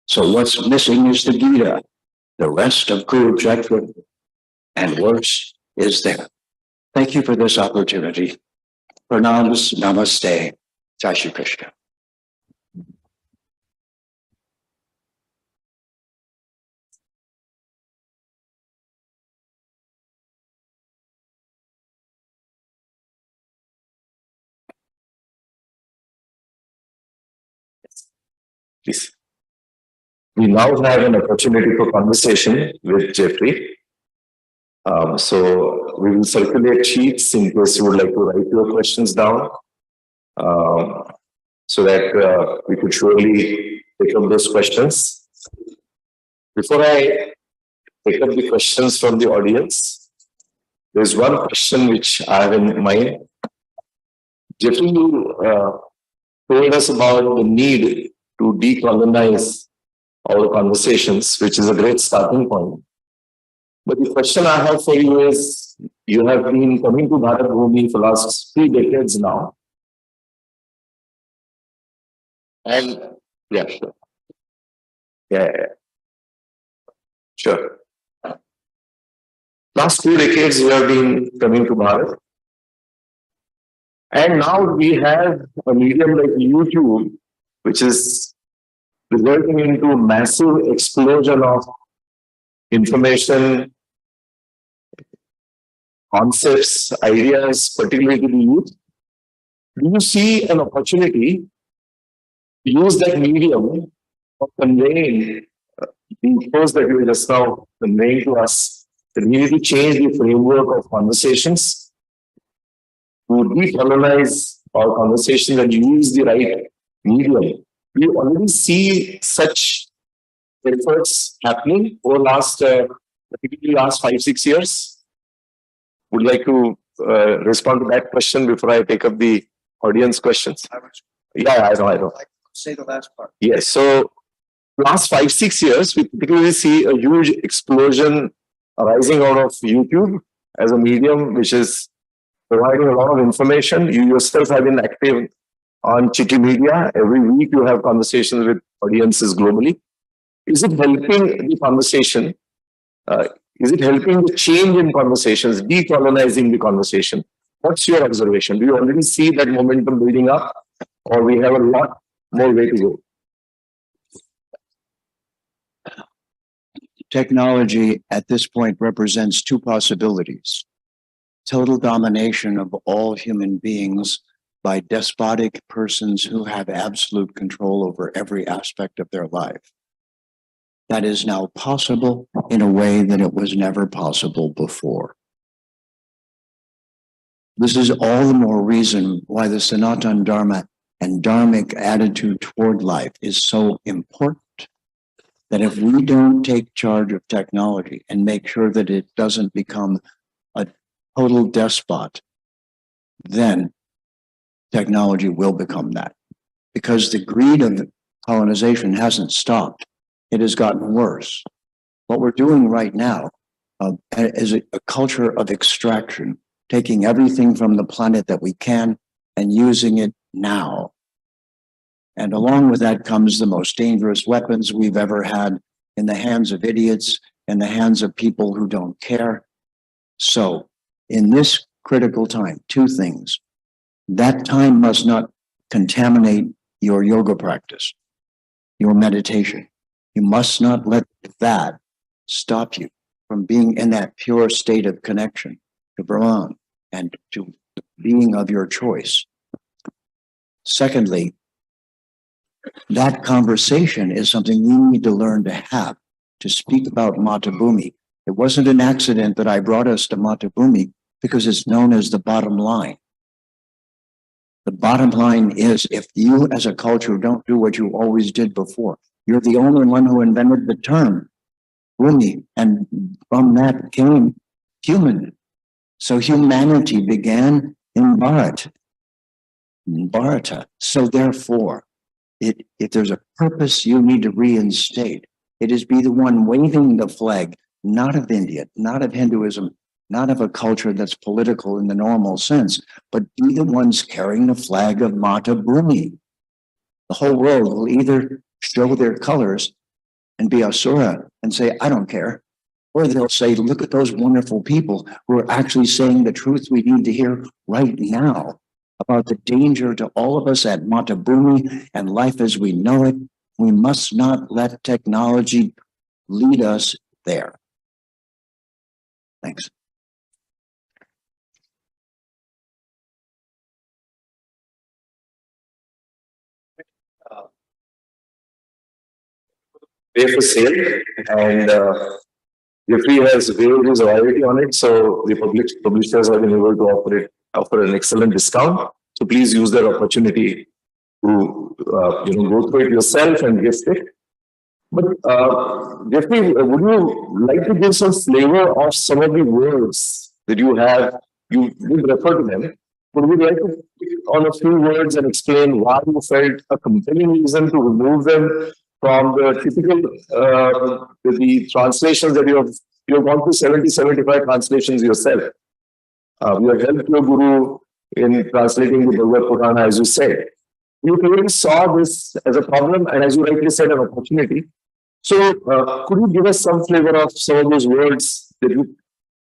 So what's missing is the Gita. The rest of Kurukshetra and worse is there. Thank you for this opportunity. Pranams, namaste, Jai Shri Krishna. Please. We now have an opportunity for conversation with Jeffrey. So we will circulate sheets in case you would like to write your questions down, so that we could surely take up those questions. Before I take up the questions from the audience, there's one question which I have in mind. Jeffrey, you told us about the need to decolonize our conversations, which is a great starting point. But the question I have for you is, you have been coming to Bharat Bhumi for the last 3 decades now. And yeah, sure. Yeah. Sure. Last 2 decades you have been coming to Bharat. And now we have a medium like YouTube, which is resulting into massive explosion of information, concepts, ideas, particularly to the youth. Do you see an opportunity to use that medium for conveying the post that you just now conveying to us, that we need to change the framework of conversations, to decolonize our conversations and use the right medium? We already see such efforts happening over particularly last 5-6 years. Would like to respond to that question before I take up the audience questions. Yeah, I know. Say the last part. Yes, so last 5-6 years, we particularly see a huge explosion arising out of YouTube as a medium which is providing a lot of information. You yourself have been active on Chitty Media. Every week you have conversations with audiences globally. Is it helping the conversation? Is it helping the change in conversations, decolonizing the conversation? What's your observation? Do you already see that momentum building up, or we have a lot more way to go? Technology at this point represents 2 possibilities: total domination of all human beings by despotic persons who have absolute control over every aspect of their life. That is now possible in a way that it was never possible before. This is all the more reason why the Sanatana Dharma and dharmic attitude toward life is so important. That if we don't take charge of technology and make sure that it doesn't become a total despot, then technology will become that. Because the greed of colonization hasn't stopped. It has gotten worse. What we're doing right now is a culture of extraction, taking everything from the planet that we can and using it now. And along with that comes the most dangerous weapons we've ever had in the hands of idiots, in the hands of people who don't care. So in this critical time, 2 things. That time must not contaminate your yoga practice, your meditation. You must not let that stop you from being in that pure state of connection to Brahman and to the being of your choice. Secondly, that conversation is something you need to learn to have, to speak about Mathabhumi. It wasn't an accident that I brought us to Mathabhumi because it's known as the bottom line. The bottom line is, if you as a culture don't do what you always did before, you're the only one who invented the term Bhumi, and from that came human. So humanity began in Bharata. So therefore, if there's a purpose you need to reinstate, it is be the one waving the flag, not of India, not of Hinduism, not of a culture that's political in the normal sense, but be the ones carrying the flag of Mathabhumi. The whole world will either show their colors and be Asura and say, I don't care, Or they'll say, look at those wonderful people who are actually saying the truth we need to hear right now about the danger to all of us at Matabhumi and life as we know it. We must not let technology lead us there. Thanks. Way for sale, and Jeffrey has waived his royalty on it, so the publishers have been able to offer an excellent discount. So please use that opportunity to go through it yourself and gift it. But Jeffrey, would you like to give some flavor of some of the words that you have? You did refer to them, but would you like to pick on a few words and explain why you felt a compelling reason to remove them from the typical the translations that you have gone through 70-75 translations yourself. You have helped your guru in translating the Bhagavad Purana, as you said. You clearly saw this as a problem and, as you rightly said, an opportunity. So, could you give us some flavor of some of those words that you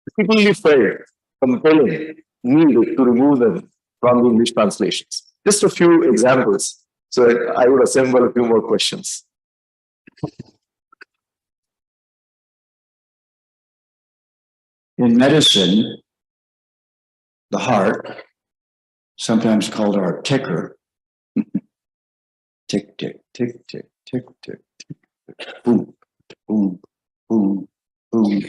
particularly felt compelling, needed to remove them from the English translations? Just a few examples, so that I would assemble a few more questions. In medicine, the heart, sometimes called our ticker, tick, tick, tick, tick, tick, tick, tick, boom, boom, boom, boom.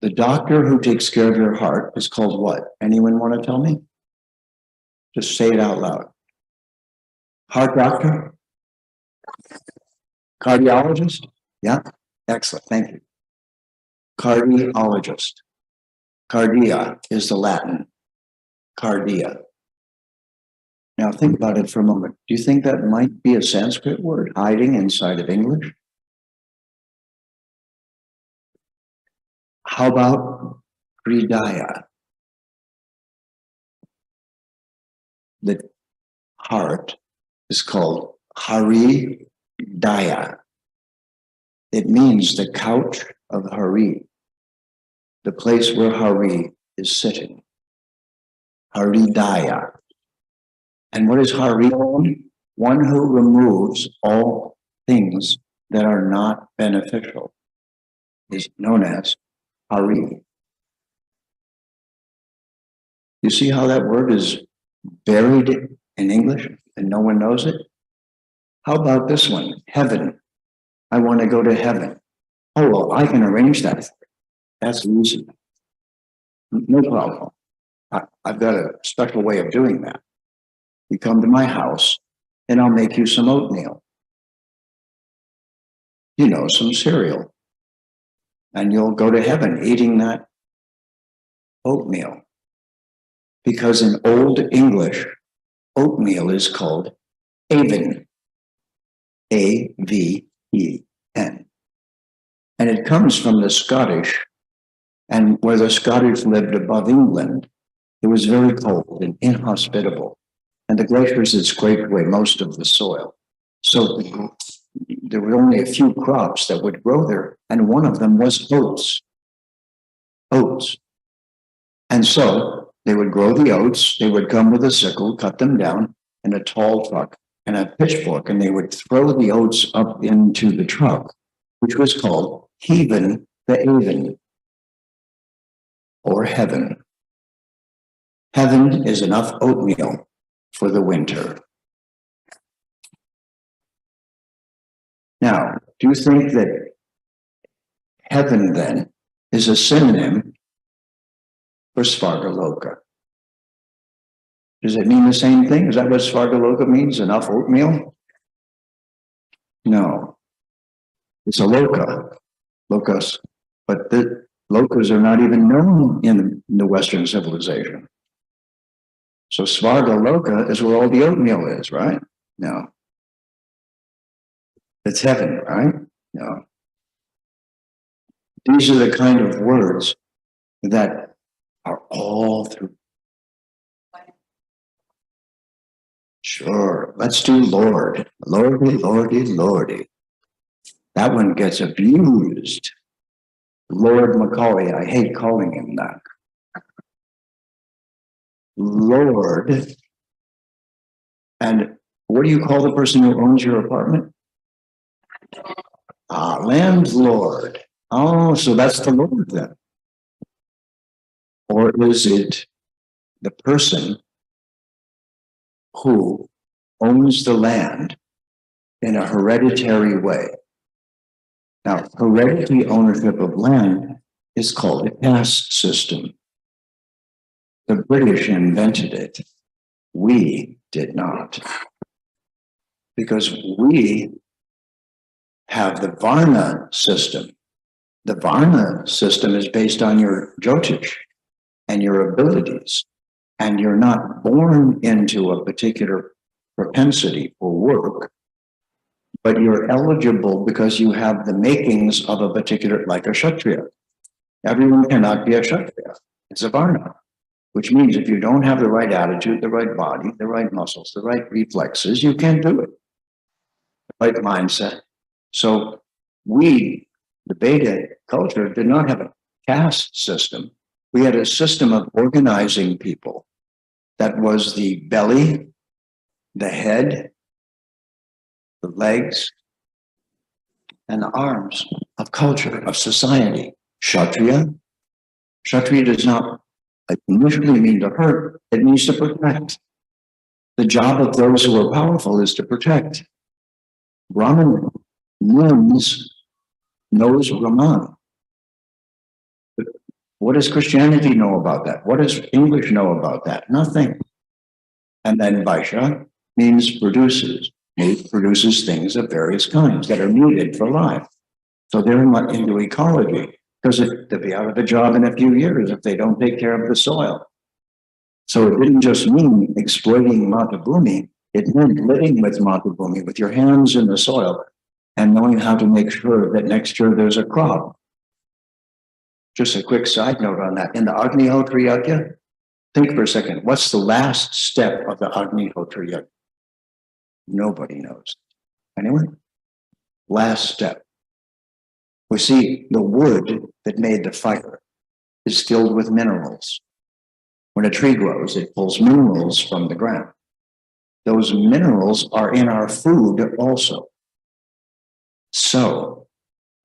The doctor who takes care of your heart is called what? Anyone want to tell me? Just say it out loud. Heart doctor? Cardiologist? Yeah? Excellent, thank you. Cardiologist. Cardia is the Latin. Cardia. Now think about it for a moment. Do you think that might be a Sanskrit word hiding inside of English? How about Hridaya? The heart is called Haridaya. It means the couch of Hari, the place where Hari is sitting. Haridaya. And what is Hari? One who removes all things that are not beneficial is known as Hari. You see how that word is buried in English and no one knows it? How about this one? Heaven. I want to go to heaven. Oh, well, I can arrange that. That's easy. No problem. I've got a special way of doing that. You come to my house and I'll make you some oatmeal. You know, some cereal. And you'll go to heaven eating that oatmeal. Because in Old English, oatmeal is called Aven. A-V-E-N. And it comes from the Scottish, and where the Scottish lived above England, it was very cold and inhospitable. And the glaciers had scraped away most of the soil. So there were only a few crops that would grow there, and one of them was oats. Oats. And so they would grow the oats, they would come with a sickle, cut them down in a tall truck and a pitchfork, and they would throw the oats up into the truck, which was called Heaven the Aven, or heaven. Heaven is enough oatmeal for the winter. Now, do you think that heaven then is a synonym for Svargaloka? Does it mean the same thing? Is that what Svargaloka means? Enough oatmeal? No. It's a loka. Lokas. But the lokas are not even known in the Western civilization. So Svargaloka is where all the oatmeal is, right? No. It's heaven, right? No. These are the kind of words that are all through. Sure, let's do Lord. Lordy, lordy, lordy. That one gets abused. Lord Macaulay, I hate calling him that. Lord. And what do you call the person who owns your apartment? Landlord. Oh, so that's the Lord then. Or is it the person who owns the land in a hereditary way? Now, hereditary ownership of land is called a caste system. The British invented it. We did not. Because we have the Varna system. The Varna system is based on your Jyotish and your abilities. And you're not born into a particular propensity for work, but you're eligible because you have the makings of a particular, like a Kshatriya. Everyone cannot be a Kshatriya. It's a Varna, which means if you don't have the right attitude, the right body, the right muscles, the right reflexes, you can't do it. The right mindset. So we, the Veda culture, did not have a caste system. We had a system of organizing people that was the belly, the head, the legs, and the arms of culture, of society. Kshatriya. Kshatriya does not initially mean to hurt, it means to protect. The job of those who are powerful is to protect. Brahman knows Brahman. What does Christianity know about that? What does English know about that? Nothing. And then Vaishya means produces. It produces things of various kinds that are needed for life. So they're not into ecology because they'll be out of a job in a few years if they don't take care of the soil. So it didn't just mean exploiting Matabhumi. It meant living with Matabhumi, with your hands in the soil and knowing how to make sure that next year there's a crop. Just a quick side note on that. In the Agnihotra Yajna, think for a second, what's the last step of the Agnihotra Yajna? Nobody knows. Anyone? Last step. We see the wood that made the fire is filled with minerals. When a tree grows, it pulls minerals from the ground. Those minerals are in our food also. So,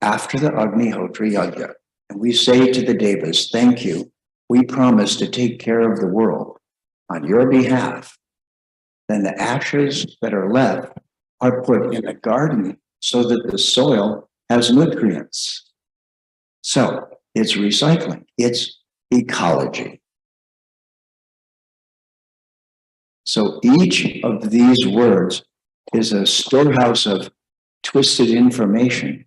after the Agnihotra Yajna, and we say to the Devas, thank you, we promise to take care of the world on your behalf. Then the ashes that are left are put in a garden so that the soil has nutrients. So it's recycling, it's ecology. So each of these words is a storehouse of twisted information,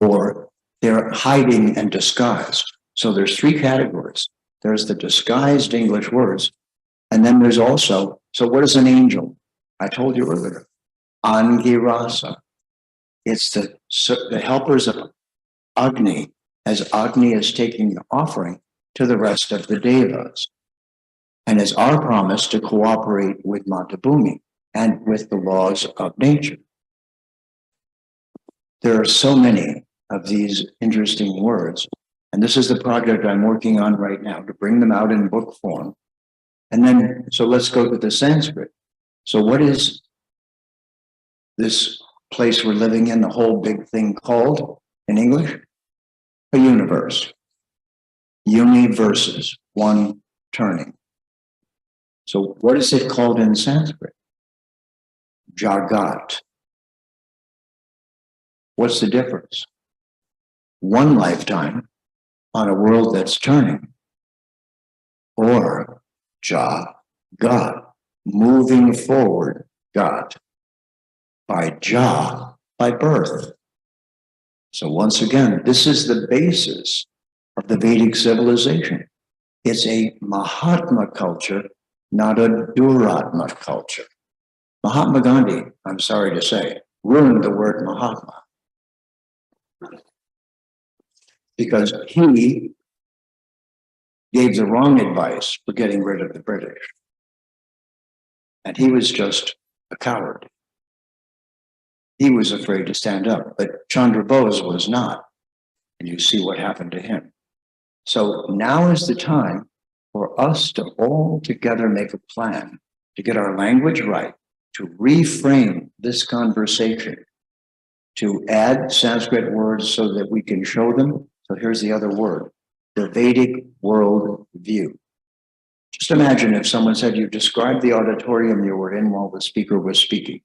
or they're hiding and disguised. So there's three categories. There's the disguised English words, and then there's also, so what is an angel? I told you earlier, Angirasa. It's the helpers of Agni, as Agni is taking the offering to the rest of the Devas. And it's our promise to cooperate with Matabhumi and with the laws of nature. There are so many of these interesting words, and this is the project I'm working on right now, to bring them out in book form. And then, so let's go to the Sanskrit. So what is this place we're living in, the whole big thing called in English? A universe. Universes, one turning. So what is it called in Sanskrit? Jagat. What's the difference? One lifetime on a world that's turning, or Jagat, moving forward, God, by Ja, by birth. So once again, this is the basis of the Vedic civilization. It's a Mahatma culture, not a Duratma culture. Mahatma Gandhi, I'm sorry to say, ruined the word Mahatma, because he gave the wrong advice for getting rid of the British. And he was just a coward. He was afraid to stand up, but Chandra Bose was not. And you see what happened to him. So now is the time for us to all together make a plan to get our language right, to reframe this conversation, to add Sanskrit words so that we can show them. So here's the other word, the Vedic world view. Just imagine if someone said, you described the auditorium you were in while the speaker was speaking.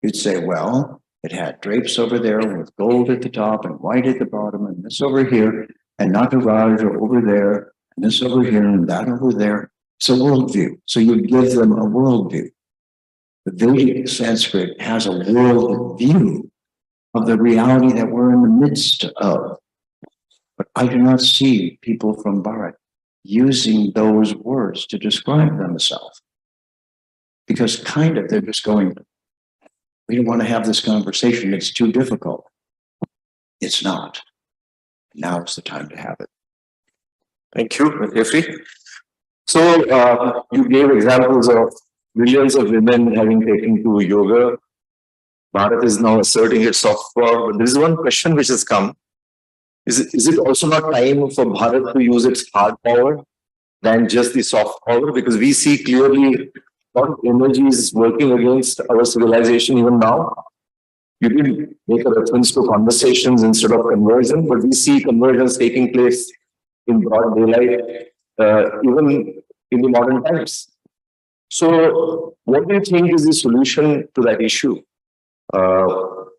You'd say, well, it had drapes over there with gold at the top and white at the bottom, and this over here, and Nataraj over there, and this over here, and that over there. It's a worldview. So you give them a worldview. The Vedic Sanskrit has a world view of the reality that we're in the midst of. But I do not see people from Bharat using those words to describe themselves. Because kind of they're just going, we don't want to have this conversation, it's too difficult. It's not. Now is the time to have it. Thank you, Jeffrey. So you gave examples of millions of women having taken to yoga. Bharat is now asserting its soft power, but there is one question which has come. Is it also not time for Bharat to use its hard power than just the soft power? Because we see clearly a lot of energy is working against our civilization even now. You did make a reference to conversations instead of conversion, but we see conversions taking place in broad daylight, even in the modern times. So what do you think is the solution to that issue?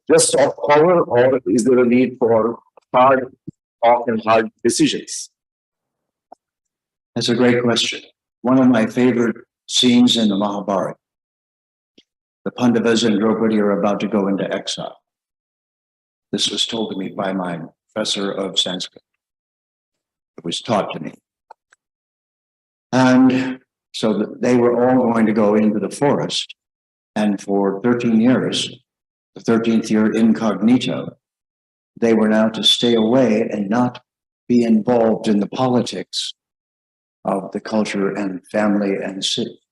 Just soft power, or is there a need for hard talk and hard decisions? That's a great question. One of my favorite scenes in the Mahabharata. The Pandavas and Draupadi are about to go into exile. This was told to me by my professor of Sanskrit. It was taught to me. And so they were all going to go into the forest. And for 13 years, the 13th year incognito, they were now to stay away and not be involved in the politics of the culture and family and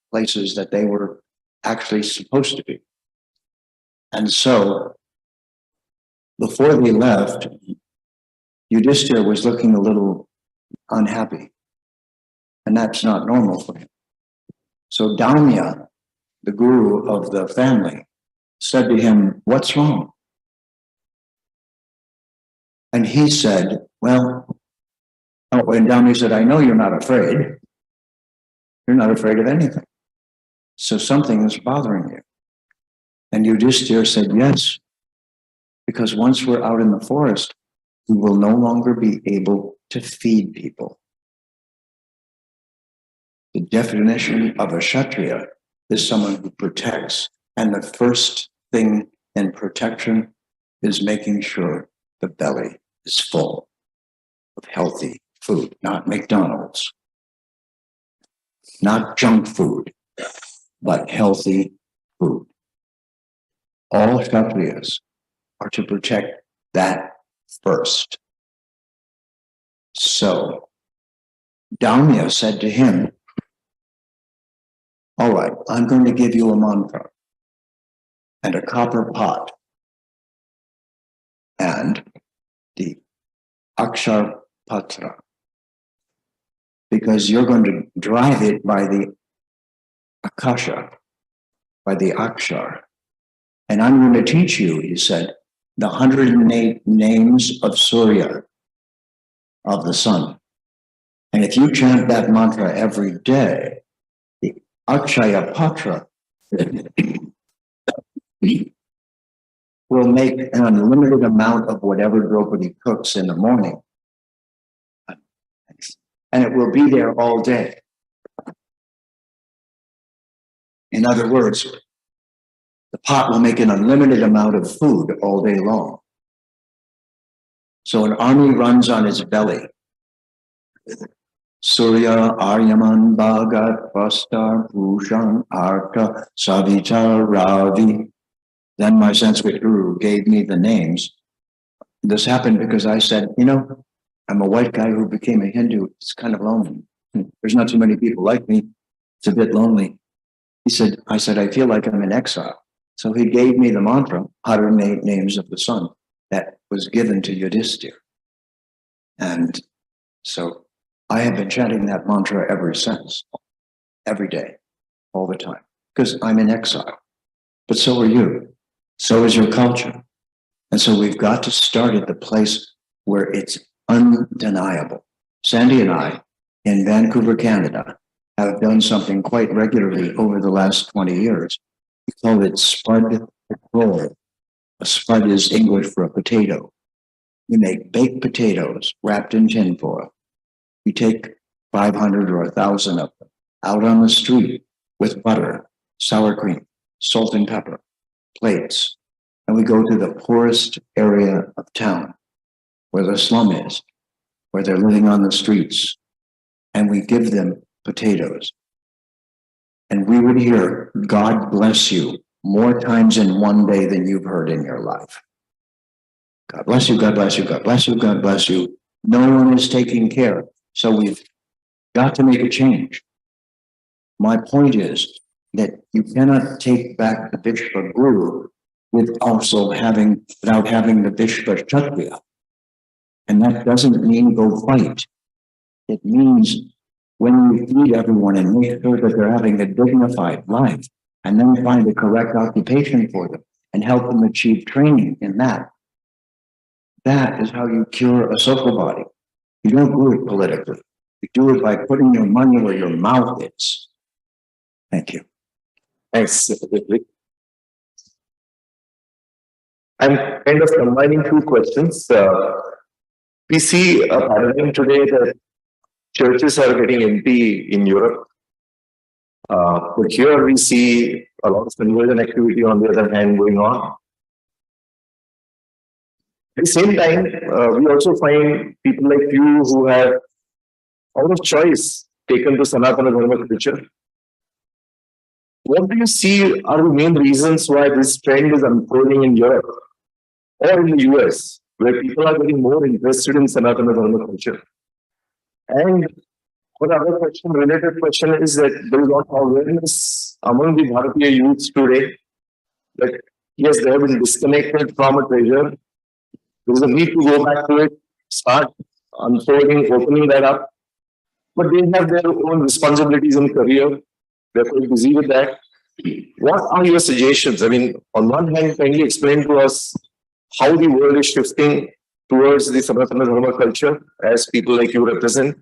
places that they were actually supposed to be. And so before they left, Yudhishthira was looking a little unhappy, and that's not normal for him. So Damya, the guru of the family, said to him, "What's wrong?" And he said, well, and Damya said, "I know you're not afraid. You're not afraid of anything. So something is bothering you." And Yudhishthira said, "Yes, because once we're out in the forest, we will no longer be able to feed people." The definition of a Kshatriya is someone who protects. And the first thing in protection is making sure the belly is full of healthy food, not McDonald's, not junk food, but healthy food. All Kshatriyas are to protect that first. So Damya said to him, "All right, I'm going to give you a mantra and a copper pot and the Akshar Patra, because you're going to drive it by the Akasha, by the Akshar. And I'm going to teach you," he said, "the 108 names of Surya, of the sun. And if you chant that mantra every day, the Akshaya Patra will make an unlimited amount of whatever Draupadi cooks in the morning. And it will be there all day." In other words, the pot will make an unlimited amount of food all day long. So an army runs on its belly. Surya Aryaman Bhagat Vastar Bhushan Arka Savita Ravi. Then my Sanskrit guru gave me the names. This happened because I said, I'm a white guy who became a Hindu. It's kind of lonely. There's not too many people like me. It's a bit lonely. I said, "I feel like I'm in exile." So he gave me the mantra, 108 names of the sun, that was given to Yudhishthira. And so I have been chanting that mantra ever since, every day, all the time, because I'm in exile. But so are you. So is your culture. And so we've got to start at the place where it's undeniable. Sandy and I, in Vancouver, Canada, have done something quite regularly over the last 20 years. We call it spud roll. A spud is English for a potato. We make baked potatoes wrapped in tinfoil. We take 500 or 1,000 of them out on the street with butter, sour cream, salt and pepper, plates. And we go to the poorest area of town where the slum is, where they're living on the streets, and we give them potatoes. And we would hear, God bless you, more times in one day than you've heard in your life. God bless you, God bless you, God bless you, God bless you. No one is taking care. So we've got to make a change. My point is that you cannot take back the Vishva Guru without having the Vishva Kshatriya. And that doesn't mean go fight. It means when you feed everyone and make sure that they're having a dignified life, and then find the correct occupation for them and help them achieve training in that. That is how you cure a social body. You don't do it politically. You do it by putting your money where your mouth is. Thank you. Thanks. I'm kind of combining two questions. We see a paradigm today that churches are getting empty in Europe. But here we see a lot of conversion activity on the other hand going on. At the same time, we also find people like you who have, out of choice, taken to Sanatana Dharma culture. What do you see are the main reasons why this trend is unfolding in Europe or in the US, where people are getting more interested in Sanatana Dharma culture? And one other question, related question, is that there is a lot of awareness among the Bharatiya youths today that yes, they have been disconnected from a treasure. There is a need to go back to it, start unfolding, opening that up. But they have their own responsibilities in career. They're quite busy with that. What are your suggestions? I mean, on one hand, kindly explain to us how the world is shifting towards the Sanatana Dharma culture as people like you represent.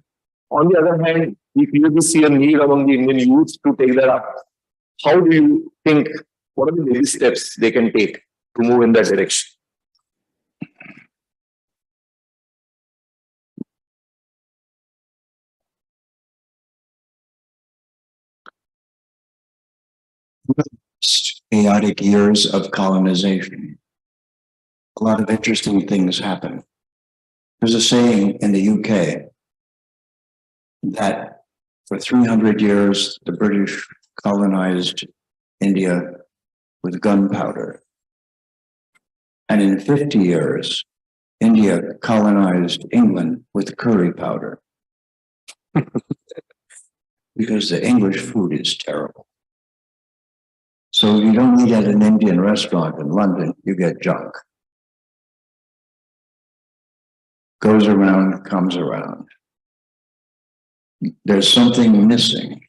On the other hand, we clearly see a need among the Indian youth to take that up. How do you think, what are the daily steps they can take to move in that direction? Chaotic years of colonization. A lot of interesting things happen. There's a saying in the UK that for 300 years, the British colonized India with gunpowder. And in 50 years, India colonized England with curry powder. Because the English food is terrible. So you don't eat at an Indian restaurant in London, you get junk. Goes around, comes around. There's something missing.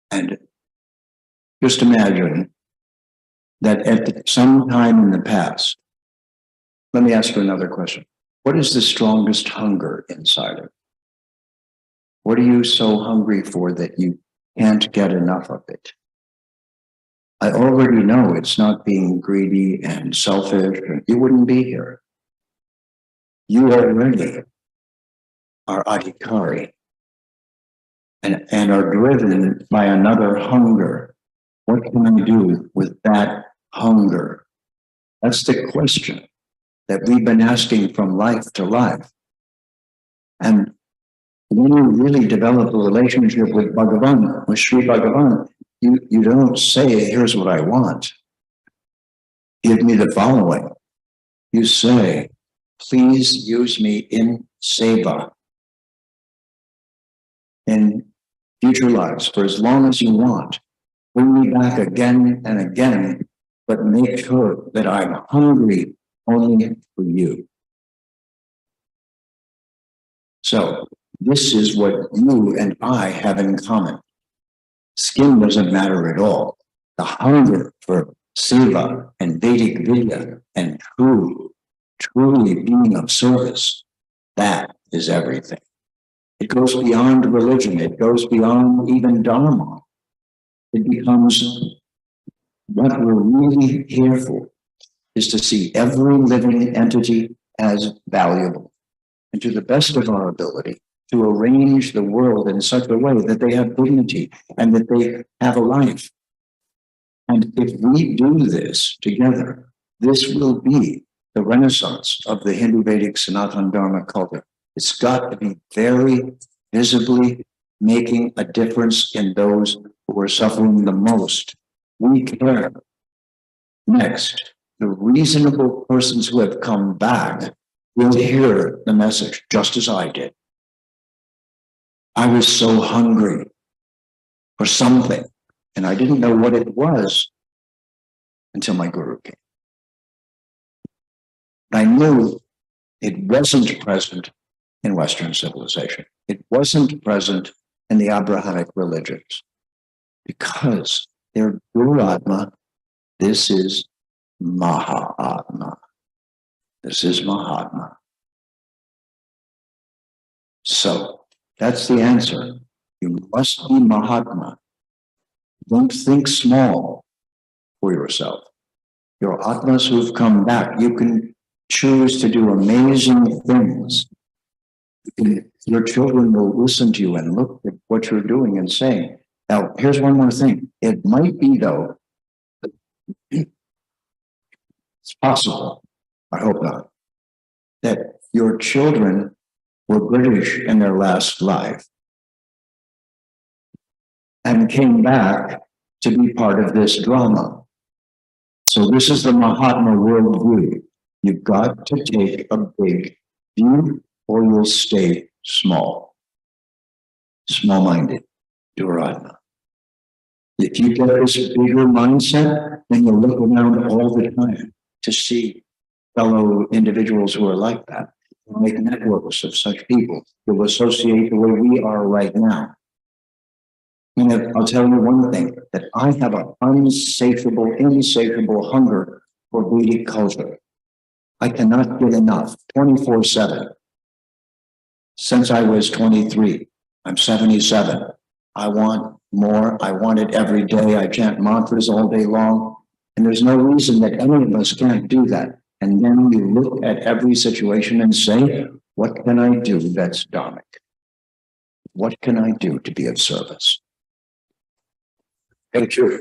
And just imagine that at some time in the past, let me ask you another question. What is the strongest hunger inside of you? What are you so hungry for that you can't get enough of it? I already know it's not being greedy and selfish, and you wouldn't be here. You already are adhikari and are driven by another hunger. What can I do with that hunger? That's the question that we've been asking from life to life. And when you really develop a relationship with Bhagavan, with Sri Bhagavan, you don't say, here's what I want. Give me the following. You say, please use me in Seva, in future lives, for as long as you want. Bring me back again and again, but make sure that I'm hungry only for you. So this is what you and I have in common. Skin doesn't matter at all. The hunger for Seva and Vedic Vidya and truly being of service, that is everything. It goes beyond religion. It goes beyond even Dharma. It becomes what we're really here for, is to see every living entity as valuable, and to the best of our ability, to arrange the world in such a way that they have dignity and that they have a life. And if we do this together, this will be the renaissance of the Hindu Vedic Sanatana Dharma culture. It's got to be very visibly making a difference in those who are suffering the most. We care. Next, the reasonable persons who have come back will hear the message, just as I did. I was so hungry for something, and I didn't know what it was until my guru came. I knew it wasn't present in Western civilization. It wasn't present in the Abrahamic religions, because they're Duratma. This is Mahatma. This is Mahatma. So that's the answer. You must be Mahatma. Don't think small for yourself. Your Atmas who've come back, you can choose to do amazing things. Your children will listen to you and look at what you're doing and saying. Now, here's one more thing. It might be, though, it's possible, I hope not, that your children were British in their last life and came back to be part of this drama. So this is the Mahatma worldview. You've got to take a big view or you'll stay small, small-minded, Duratma. If you get this bigger mindset, then you'll look around all the time to see fellow individuals who are like that. You'll make networks of such people. You'll associate the way we are right now. And I'll tell you one thing, that I have an insatiable hunger for Vedic culture. I cannot get enough, 24/7. Since I was 23, I'm 77. I want more. I want it every day. I chant mantras all day long. And there's no reason that any of us can't do that. And then you look at every situation and say, what can I do that's dharmic? What can I do to be of service? Thank you.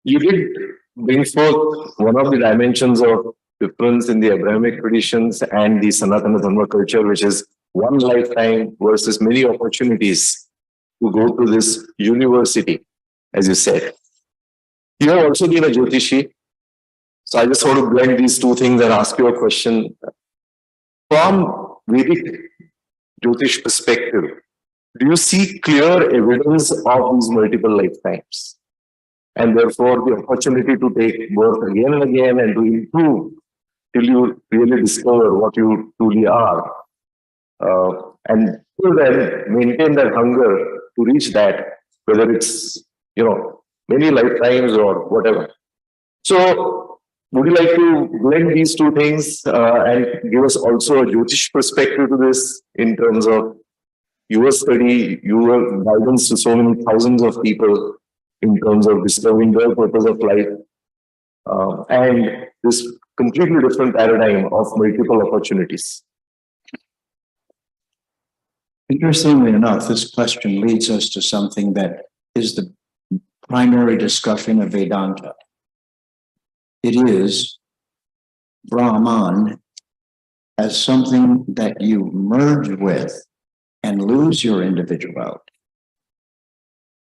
You did bring forth one of the dimensions of difference in the Abrahamic traditions and the Sanatana Dharma culture, which is one lifetime versus many opportunities to go to this university, as you said. You have also been a Jyotishi. So I just want to blend these two things and ask you a question. From Vedic Jyotish perspective, do you see clear evidence of these multiple lifetimes? And therefore, the opportunity to take birth again and again and to improve till you really discover what you truly are. And then maintain that hunger to reach that, whether it's, many lifetimes or whatever. So, would you like to blend these two things and give us also a Jyotish perspective to this in terms of your study, your guidance to so many thousands of people in terms of discovering their purpose of life, and this completely different paradigm of multiple opportunities? Interestingly enough, this question leads us to something that is the primary discussion of Vedanta. It is Brahman as something that you merge with and lose your individuality,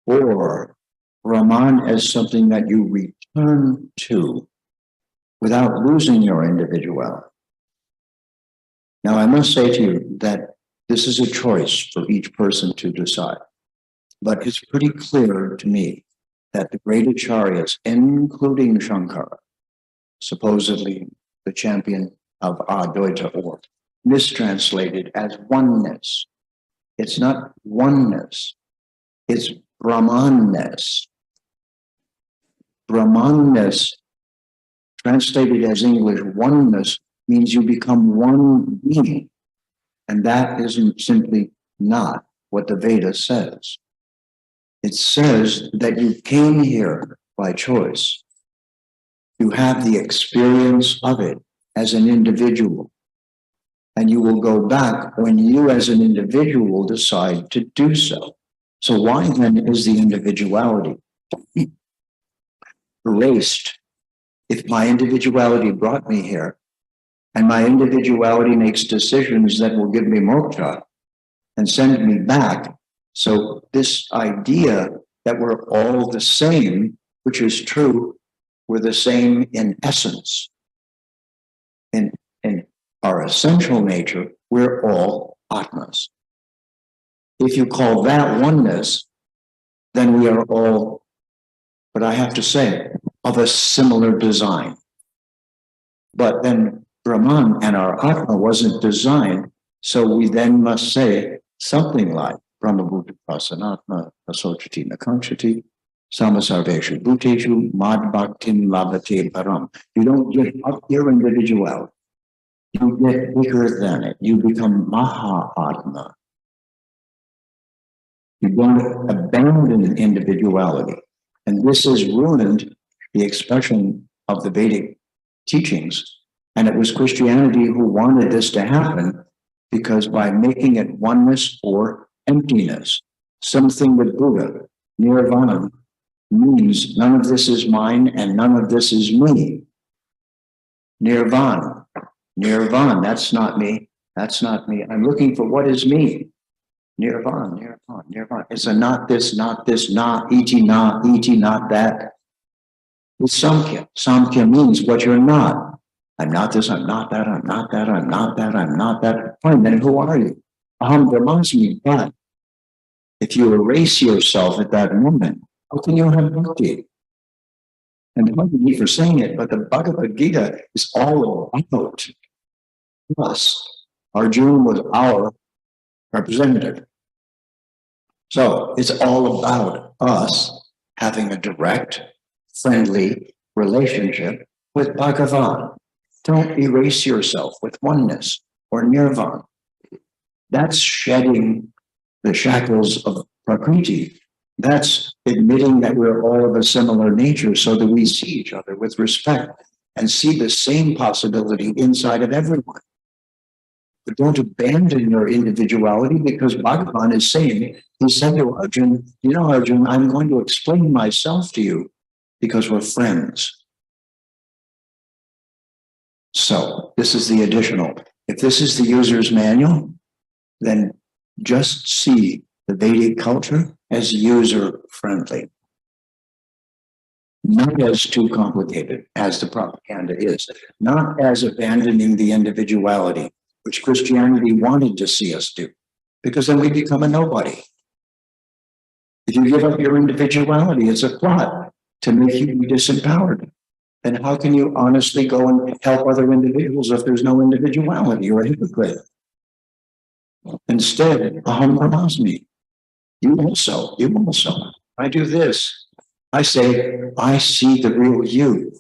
or Brahman as something that you return to without losing your individuality. Now, I must say to you that this is a choice for each person to decide, but it's pretty clear to me that the great acharyas, including Shankara, supposedly the champion of Advaita, or mistranslated as oneness. It's not oneness, it's Brahmanness. Brahmanness, translated as English, oneness, means you become one being. And that isn't simply not what the Veda says. It says that you came here by choice. You have the experience of it as an individual. And you will go back when you as an individual decide to do so. So why then is the individuality erased? If my individuality brought me here, and my individuality makes decisions that will give me moksha and send me back. So this idea that we're all the same, which is true, we're the same in essence. In our essential nature, we're all Atmas. If you call that oneness, then we are all, but I have to say, of a similar design. But then Brahman and our Atma wasn't designed, so we then must say something like Brahmabhuta Prasanatma Asochati Nakanchati Samasarveshu Bhuteshu Mad Bhaktim Labhate Param. You don't give up your individuality. You get bigger than it. You become Maha Atma. You don't abandon individuality. And this has ruined the expression of the Vedic teachings. And it was Christianity who wanted this to happen, because by making it oneness or emptiness, something with Buddha, nirvana, means none of this is mine and none of this is me. Nirvana, nirvana, that's not me, that's not me. I'm looking for what is me. Nirvana, nirvana, nirvana. It's a not this, not iti, not that. It's Samkhya. Samkhya means what you're not. I'm not this, I'm not that, I'm not that, I'm not that, I'm not that. Fine, then who are you? Aham Brahmasmi. But if you erase yourself at that moment, how can you have bhakti? And pardon me for saying it, but the Bhagavad Gita is all about us. Arjuna was our representative. So it's all about us having a direct, friendly relationship with Bhagavan. Don't erase yourself with oneness or nirvana. That's shedding the shackles of Prakriti. That's admitting that we're all of a similar nature so that we see each other with respect and see the same possibility inside of everyone. But don't abandon your individuality, because Bhagavan is saying, he said to Arjuna, you know, Arjuna, I'm going to explain myself to you because we're friends. So this is the additional. If this is the user's manual, then just see the Vedic culture as user-friendly. Not as too complicated as the propaganda is. Not as abandoning the individuality, which Christianity wanted to see us do, because then we become a nobody. If you give up your individuality, it's a plot to make you be disempowered. Then how can you honestly go and help other individuals if there's no individuality? You're a hypocrite. Instead, aham brahmasmi. You also. I do this. I say, I see the real you.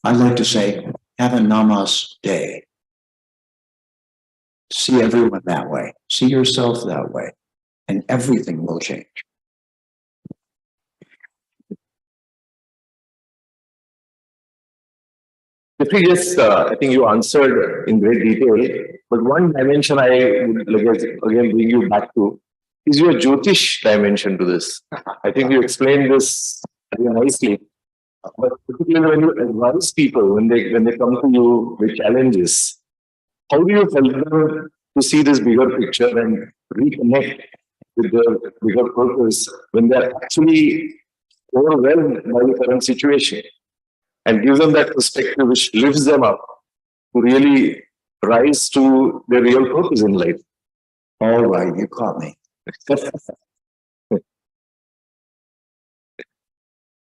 I like to say, have a namaste. See everyone that way. See yourself that way. And everything will change. Jeffrey, yes, I think you answered in great detail, but one dimension I would like again bring you back to is your Jyotish dimension to this. I think you explained this very nicely, but particularly when you advise people, when they come to you with challenges, how do you help them to see this bigger picture and reconnect with the bigger purpose when they're actually overwhelmed by the current situation? And give them that perspective which lifts them up to really rise to their real purpose in life. All right, you caught me.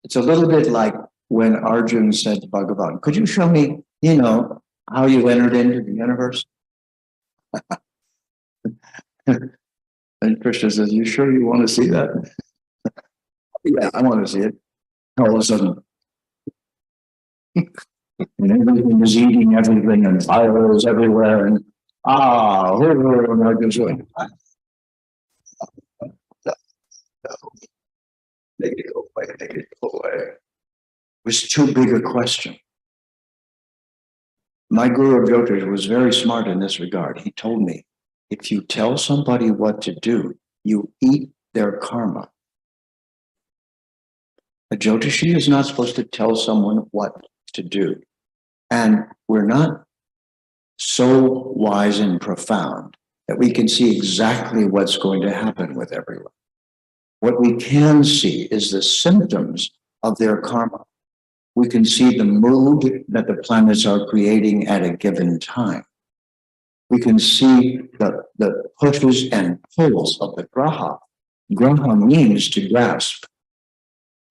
It's a little bit like when Arjuna said to Bhagavan, could you show me, how you entered into the universe? And Krishna says, "You sure you want to see that?" Yeah, I want to see it. All of a sudden, and everything is eating everything, and fire is everywhere, and and I just went, make it go away, make it go away. It was too big a question. My guru of Jyotish was very smart in this regard. He told me, if you tell somebody what to do, you eat their karma. A Jyotishi is not supposed to tell someone what to do. And we're not so wise and profound that we can see exactly what's going to happen with everyone. What we can see is the symptoms of their karma. We can see the mood that the planets are creating at a given time. We can see the pushes and pulls of the graha. Graha means to grasp.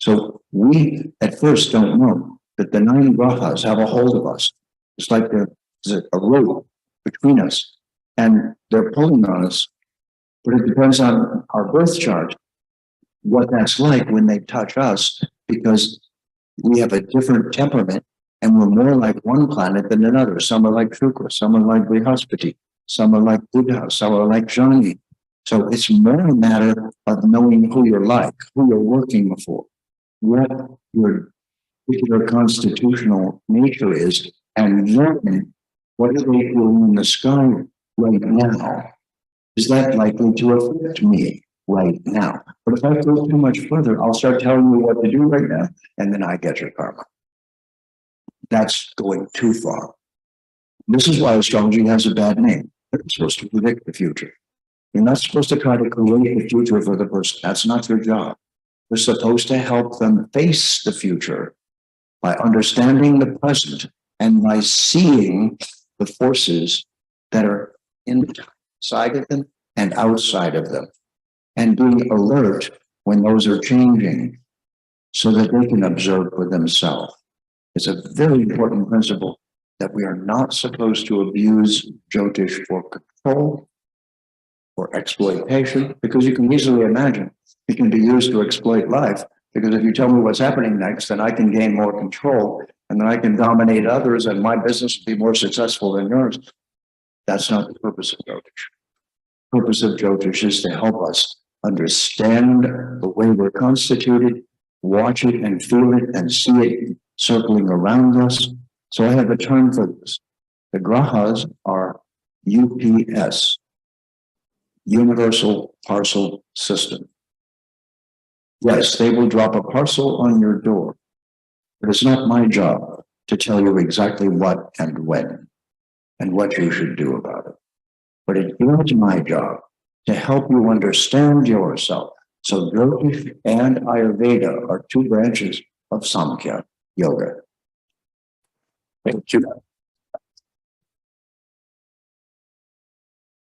So we at first don't know that the 9 grahas have a hold of us. It's like there's a rope between us and they're pulling on us. But it depends on our birth chart, what that's like when they touch us, because we have a different temperament and we're more like one planet than another. Some are like Shukra, some are like Brihaspati, some are like Buddha, some are like Jani. So it's more a matter of knowing who you're like, who you're working for, what your particular constitutional nature is, and learning what are they doing in the sky right now. Is that likely to affect me right now? But if I go too much further, I'll start telling you what to do right now, and then I get your karma. That's going too far. This is why astrology has a bad name. It's supposed to predict the future. You're not supposed to try to create the future for the person. That's not your job. You're supposed to help them face the future by understanding the present and by seeing the forces that are inside of them and outside of them, and being alert when those are changing so that they can observe for themselves. It's a very important principle that we are not supposed to abuse Jyotish for control or exploitation, because you can easily imagine it can be used to exploit life. Because if you tell me what's happening next, then I can gain more control and then I can dominate others and my business will be more successful than yours. That's not the purpose of Jyotish. The purpose of Jyotish is to help us understand the way we're constituted, watch it and feel it and see it circling around us. So I have a term for this. The grahas are UPS, Universal Parcel System. Yes, they will drop a parcel on your door, but it's not my job to tell you exactly what and when and what you should do about it. But it is my job to help you understand yourself. So Jyotish and Ayurveda are 2 branches of Samkhya yoga. Thank you.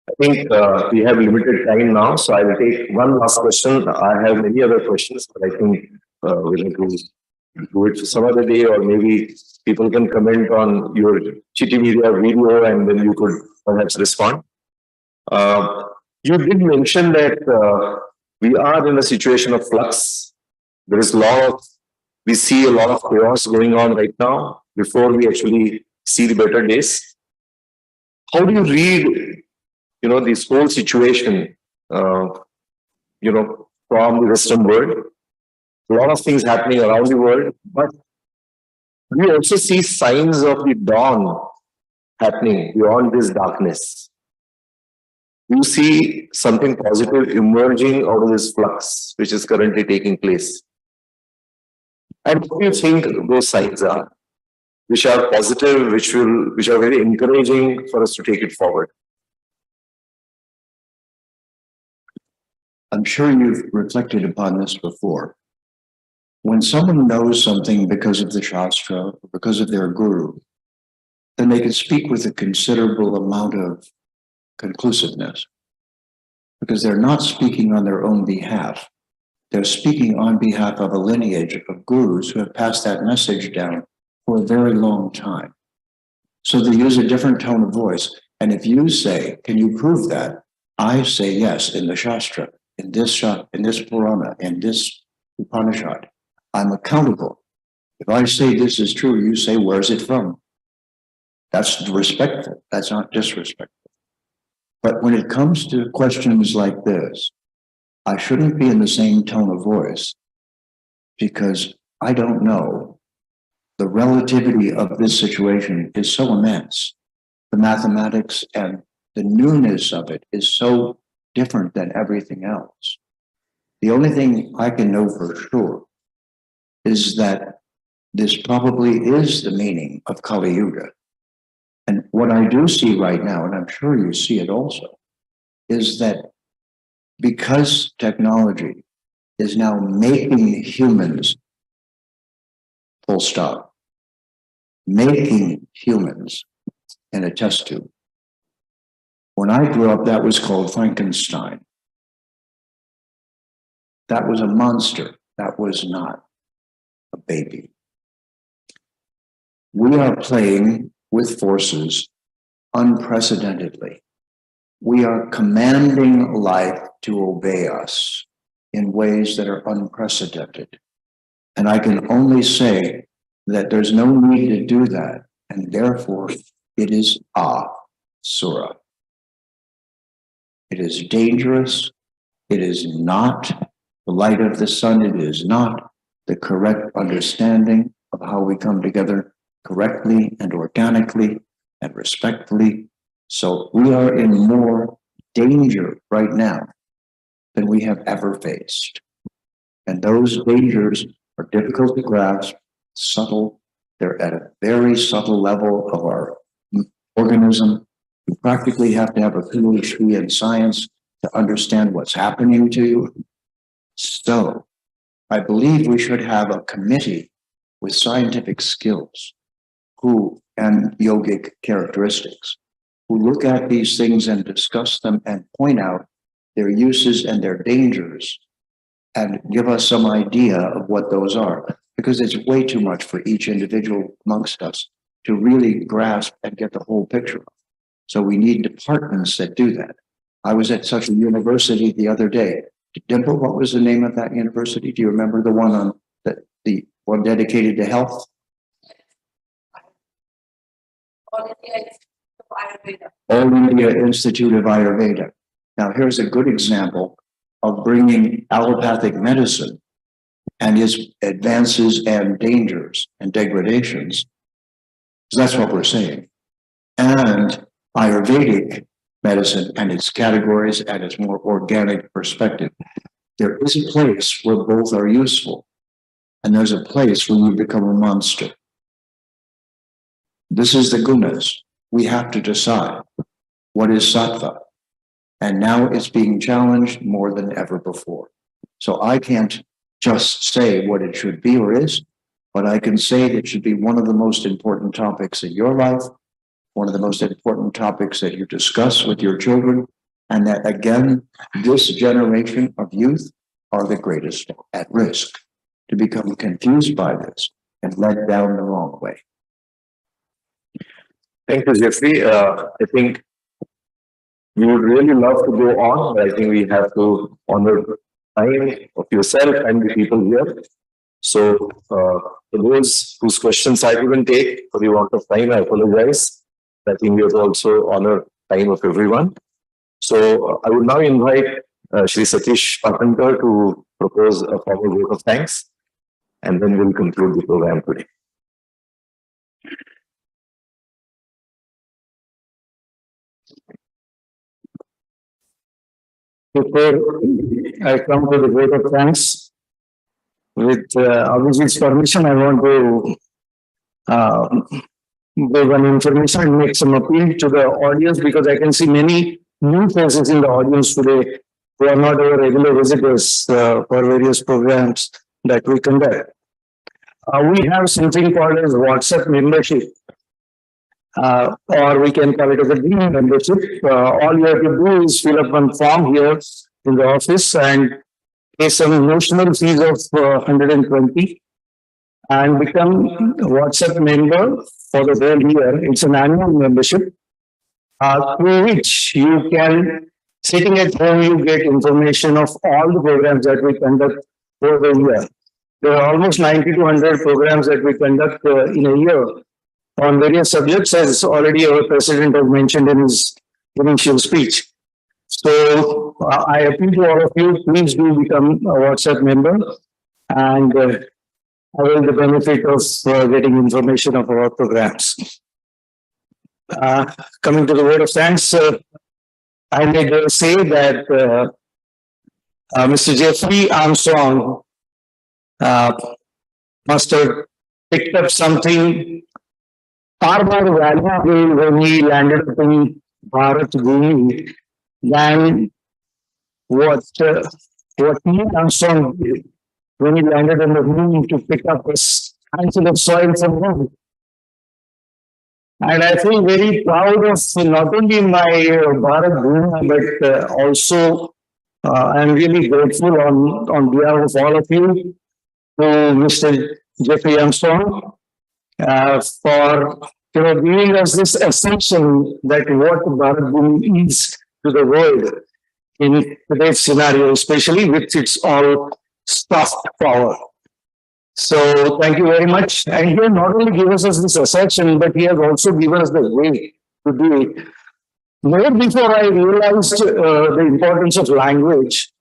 I think we have limited time now, so I will take one last question. I have many other questions, but I think we'll have to do it some other day, or maybe people can comment on your Chitti Media video and then you could perhaps respond. You did mention that we are in a situation of flux. There is we see a lot of chaos going on right now before we actually see the better days. How do you read this whole situation, from the Western world? A lot of things happening around the world, but we also see signs of the dawn happening beyond this darkness. You see something positive emerging out of this flux, which is currently taking place. And what do you think those signs are, which are positive, which are very encouraging for us to take it forward? I'm sure you've reflected upon this before. When someone knows something because of the Shastra, or because of their guru, then they can speak with a considerable amount of conclusiveness, because they're not speaking on their own behalf. They're speaking on behalf of a lineage of gurus who have passed that message down for a very long time. So they use a different tone of voice. And if you say, can you prove that? I say yes, in the Shastra, in this Purana, in this Upanishad. I'm accountable. If I say this is true, you say, where's it from? That's respectful. That's not disrespectful. But when it comes to questions like this, I shouldn't be in the same tone of voice because I don't know. The relativity of this situation is so immense. The mathematics and the newness of it is so different than everything else. The only thing I can know for sure is that this probably is the meaning of Kali Yuga. And what I do see right now, and I'm sure you see it also, is that because technology is now making humans, full stop, making humans in a test tube. When I grew up, that was called Frankenstein. That was a monster. That was not a baby. We are playing with forces unprecedentedly. We are commanding life to obey us in ways that are unprecedented. And I can only say that there's no need to do that. And therefore, it is Asura. It is dangerous. It is not the light of the sun. It is not the correct understanding of how we come together correctly and organically and respectfully. So we are in more danger right now than we have ever faced. And those dangers are difficult to grasp, subtle. They're at a very subtle level of our organism. You practically have to have a PhD in science to understand what's happening to you. So I believe we should have a committee with scientific skills and yogic characteristics who look at these things and discuss them and point out their uses and their dangers and give us some idea of what those are, because it's way too much for each individual amongst us to really grasp and get the whole picture. So we need departments that do that. I was at such a university the other day. Dimple, what was the name of that university? Do you remember the one on the one dedicated to health? All India Institute of Ayurveda. Now, here's a good example of bringing allopathic medicine and its advances and dangers and degradations. So that's what we're saying. And Ayurvedic medicine and its categories and its more organic perspective. There is a place where both are useful, and there's a place where you become a monster. This is the gunas. We have to decide what is sattva. And now it's being challenged more than ever before. So I can't just say what it should be or is, but I can say that it should be one of the most important topics in your life, one of the most important topics that you discuss with your children, and that, again, this generation of youth are the greatest at risk to become confused by this and led down the wrong way. Thank you, Jeffrey. I think we would really love to go on, but I think we have to honor time of yourself and the people here. So for those whose questions I couldn't take for the want of time, I apologize. I think we have to also honor time of everyone. So I would now invite Shri Satish Patankar to propose a formal vote of thanks, and then we'll conclude the program today. Before I come to the vote of thanks, with Abhijit's permission, I want to give an information and make some appeal to the audience, because I can see many new faces in the audience today who are not our regular visitors for various programs that we conduct. We have something called as WhatsApp membership, or we can call it as a green membership. All you have to do is fill up one form here in the office and pay some notional fees of 120 and become a WhatsApp member for the whole year. It's an annual membership through which you can, sitting at home, you get information of all the programs that we conduct over the year. There are almost 90 to 100 programs that we conduct in a year on various subjects, as already our president has mentioned in his initial speech. So I appeal to all of you, please do become a WhatsApp member and avail the benefit of getting information of our programs. Coming to the word of thanks, I may say that Mr. Jeffrey Armstrong must have picked up something far more valuable when he landed up in Bharat Bhumi than what Neil Armstrong did when he landed on the moon to pick up a handful of soil from home. And I feel very proud of not only my Bharat Bhumi, but also I'm really grateful on behalf of all of you to Mr. Jeffrey Armstrong for giving us this assumption that what Bharat Bhumi is to the world in today's scenario, especially with its all soft power. So thank you very much. And he has not only given us this assumption, but he has also given us the way to do it. More before I realized the importance of language,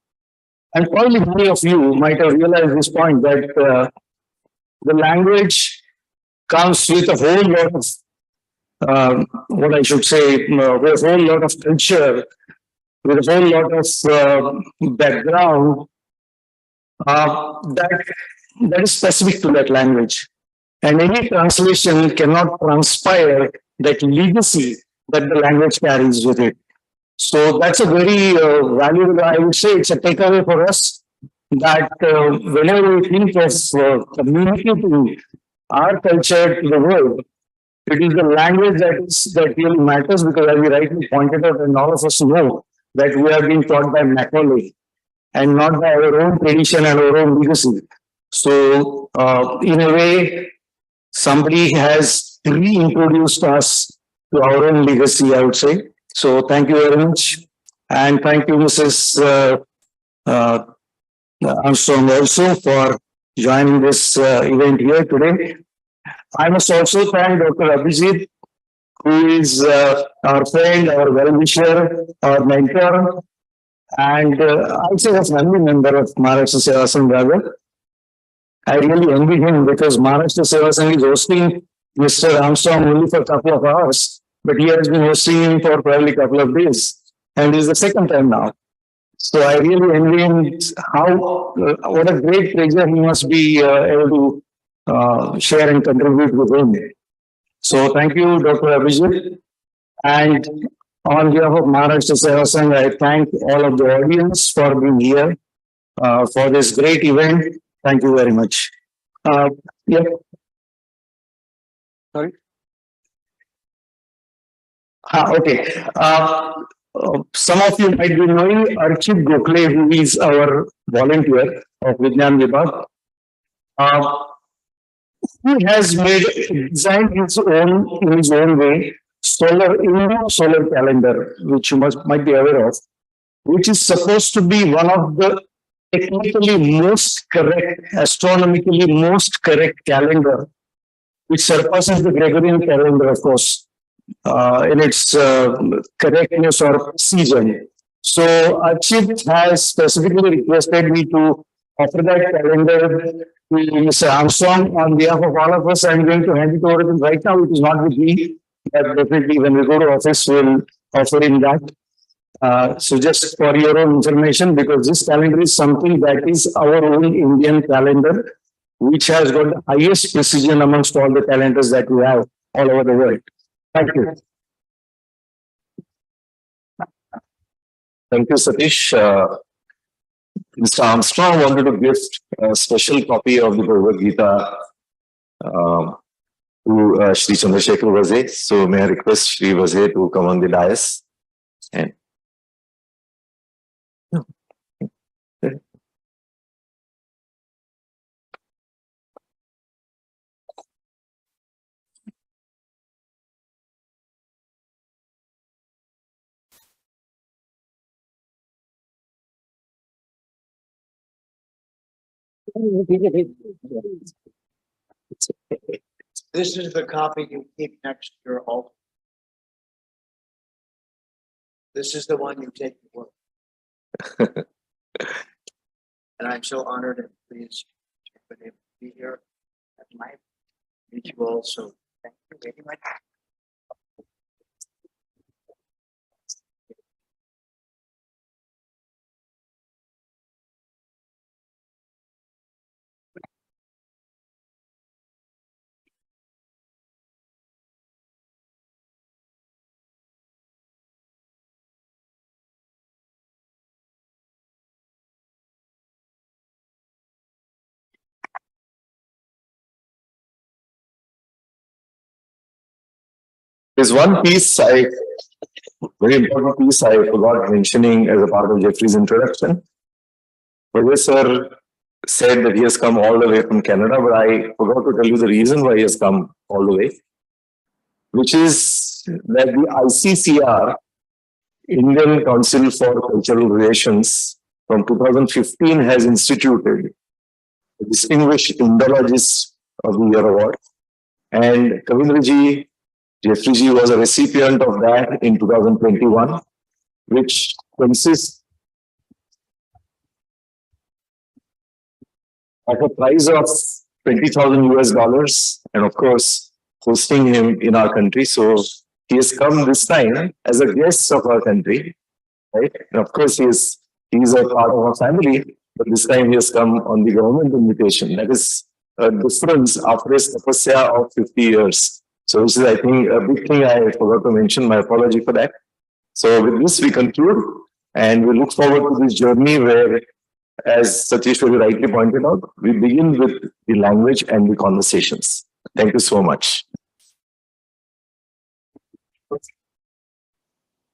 and probably many of you might have realized this point that the language comes with a whole lot of, what I should say, with a whole lot of culture, with a whole lot of background that is specific to that language. And any translation cannot transpire that legacy that the language carries with it. So that's a very valuable, I would say it's a takeaway for us that whenever we think of communicating our culture to the world, it is the language that really matters, because as we rightly pointed out, and all of us know that we are being taught by Macaulay and not by our own tradition and our own legacy. So in a way, somebody has reintroduced us to our own legacy, I would say. So thank you very much. And thank you, Mrs. Armstrong, also for joining this event here today. I must also thank Dr. Abhijit, who is our friend, our well-wisher, our mentor, and I'd say a family member of Maharashtra Seva Sangh. I really envy him because Maharashtra Seva Sangh is hosting Mr. Armstrong only for a couple of hours, but he has been hosting him for probably a couple of days, and it's the second time now. So I really envy him what a great pleasure he must be able to share and contribute with him. So thank you, Dr. Abhijit. And on behalf of Maharashtra Seva Sangh, I thank all of the audience for being here for this great event. Thank you very much. Yeah. Sorry. Okay. Some of you might be knowing Archit Gokhale, who is our volunteer of Vigyan Vibhag. He has designed his own, in his own way, Indian solar calendar, which you might be aware of, which is supposed to be one of the technically most correct, astronomically most correct calendar, which surpasses the Gregorian calendar, of course, in its correctness or precision. So Archit has specifically requested me to offer that calendar to Mr. Armstrong on behalf of all of us. I'm going to hand it over to him right now. It is not with me, but definitely when we go to office, we'll offer him that. So just for your own information, because this calendar is something that is our own Indian calendar, which has got the highest precision amongst all the calendars that we have all over the world. Thank you. Thank you, Satish. Mr. Armstrong wanted to gift a special copy of the Bhagavad Gita to Shri Chandrasekhar Vaze. So may I request Shri Vaze to come on the dais. And This is the copy you keep next to your altar. This is the one you take to work. And I'm so honored and pleased to have been able to be here at my meet you all. So thank you very much. There's one piece very important piece I forgot mentioning as a part of Jeffrey's introduction. Professor said that he has come all the way from Canada, but I forgot to tell you the reason why he has come all the way, which is that the ICCR, Indian Council for Cultural Relations, from 2015 has instituted a Distinguished Indologist of the Year award. And Kavindraji, Jeffrey was a recipient of that in 2021, which consists of a prize of $20,000 and of course hosting him in our country. So he has come this time as a guest of our country, right? And of course he's a part of our family, but this time he has come on the government invitation. That is a difference after his tapasya of 50 years. So this is, I think, a big thing I forgot to mention. My apology for that. So with this, we conclude and we look forward to this journey where, as Satish very rightly pointed out, we begin with the language and the conversations. Thank you so much.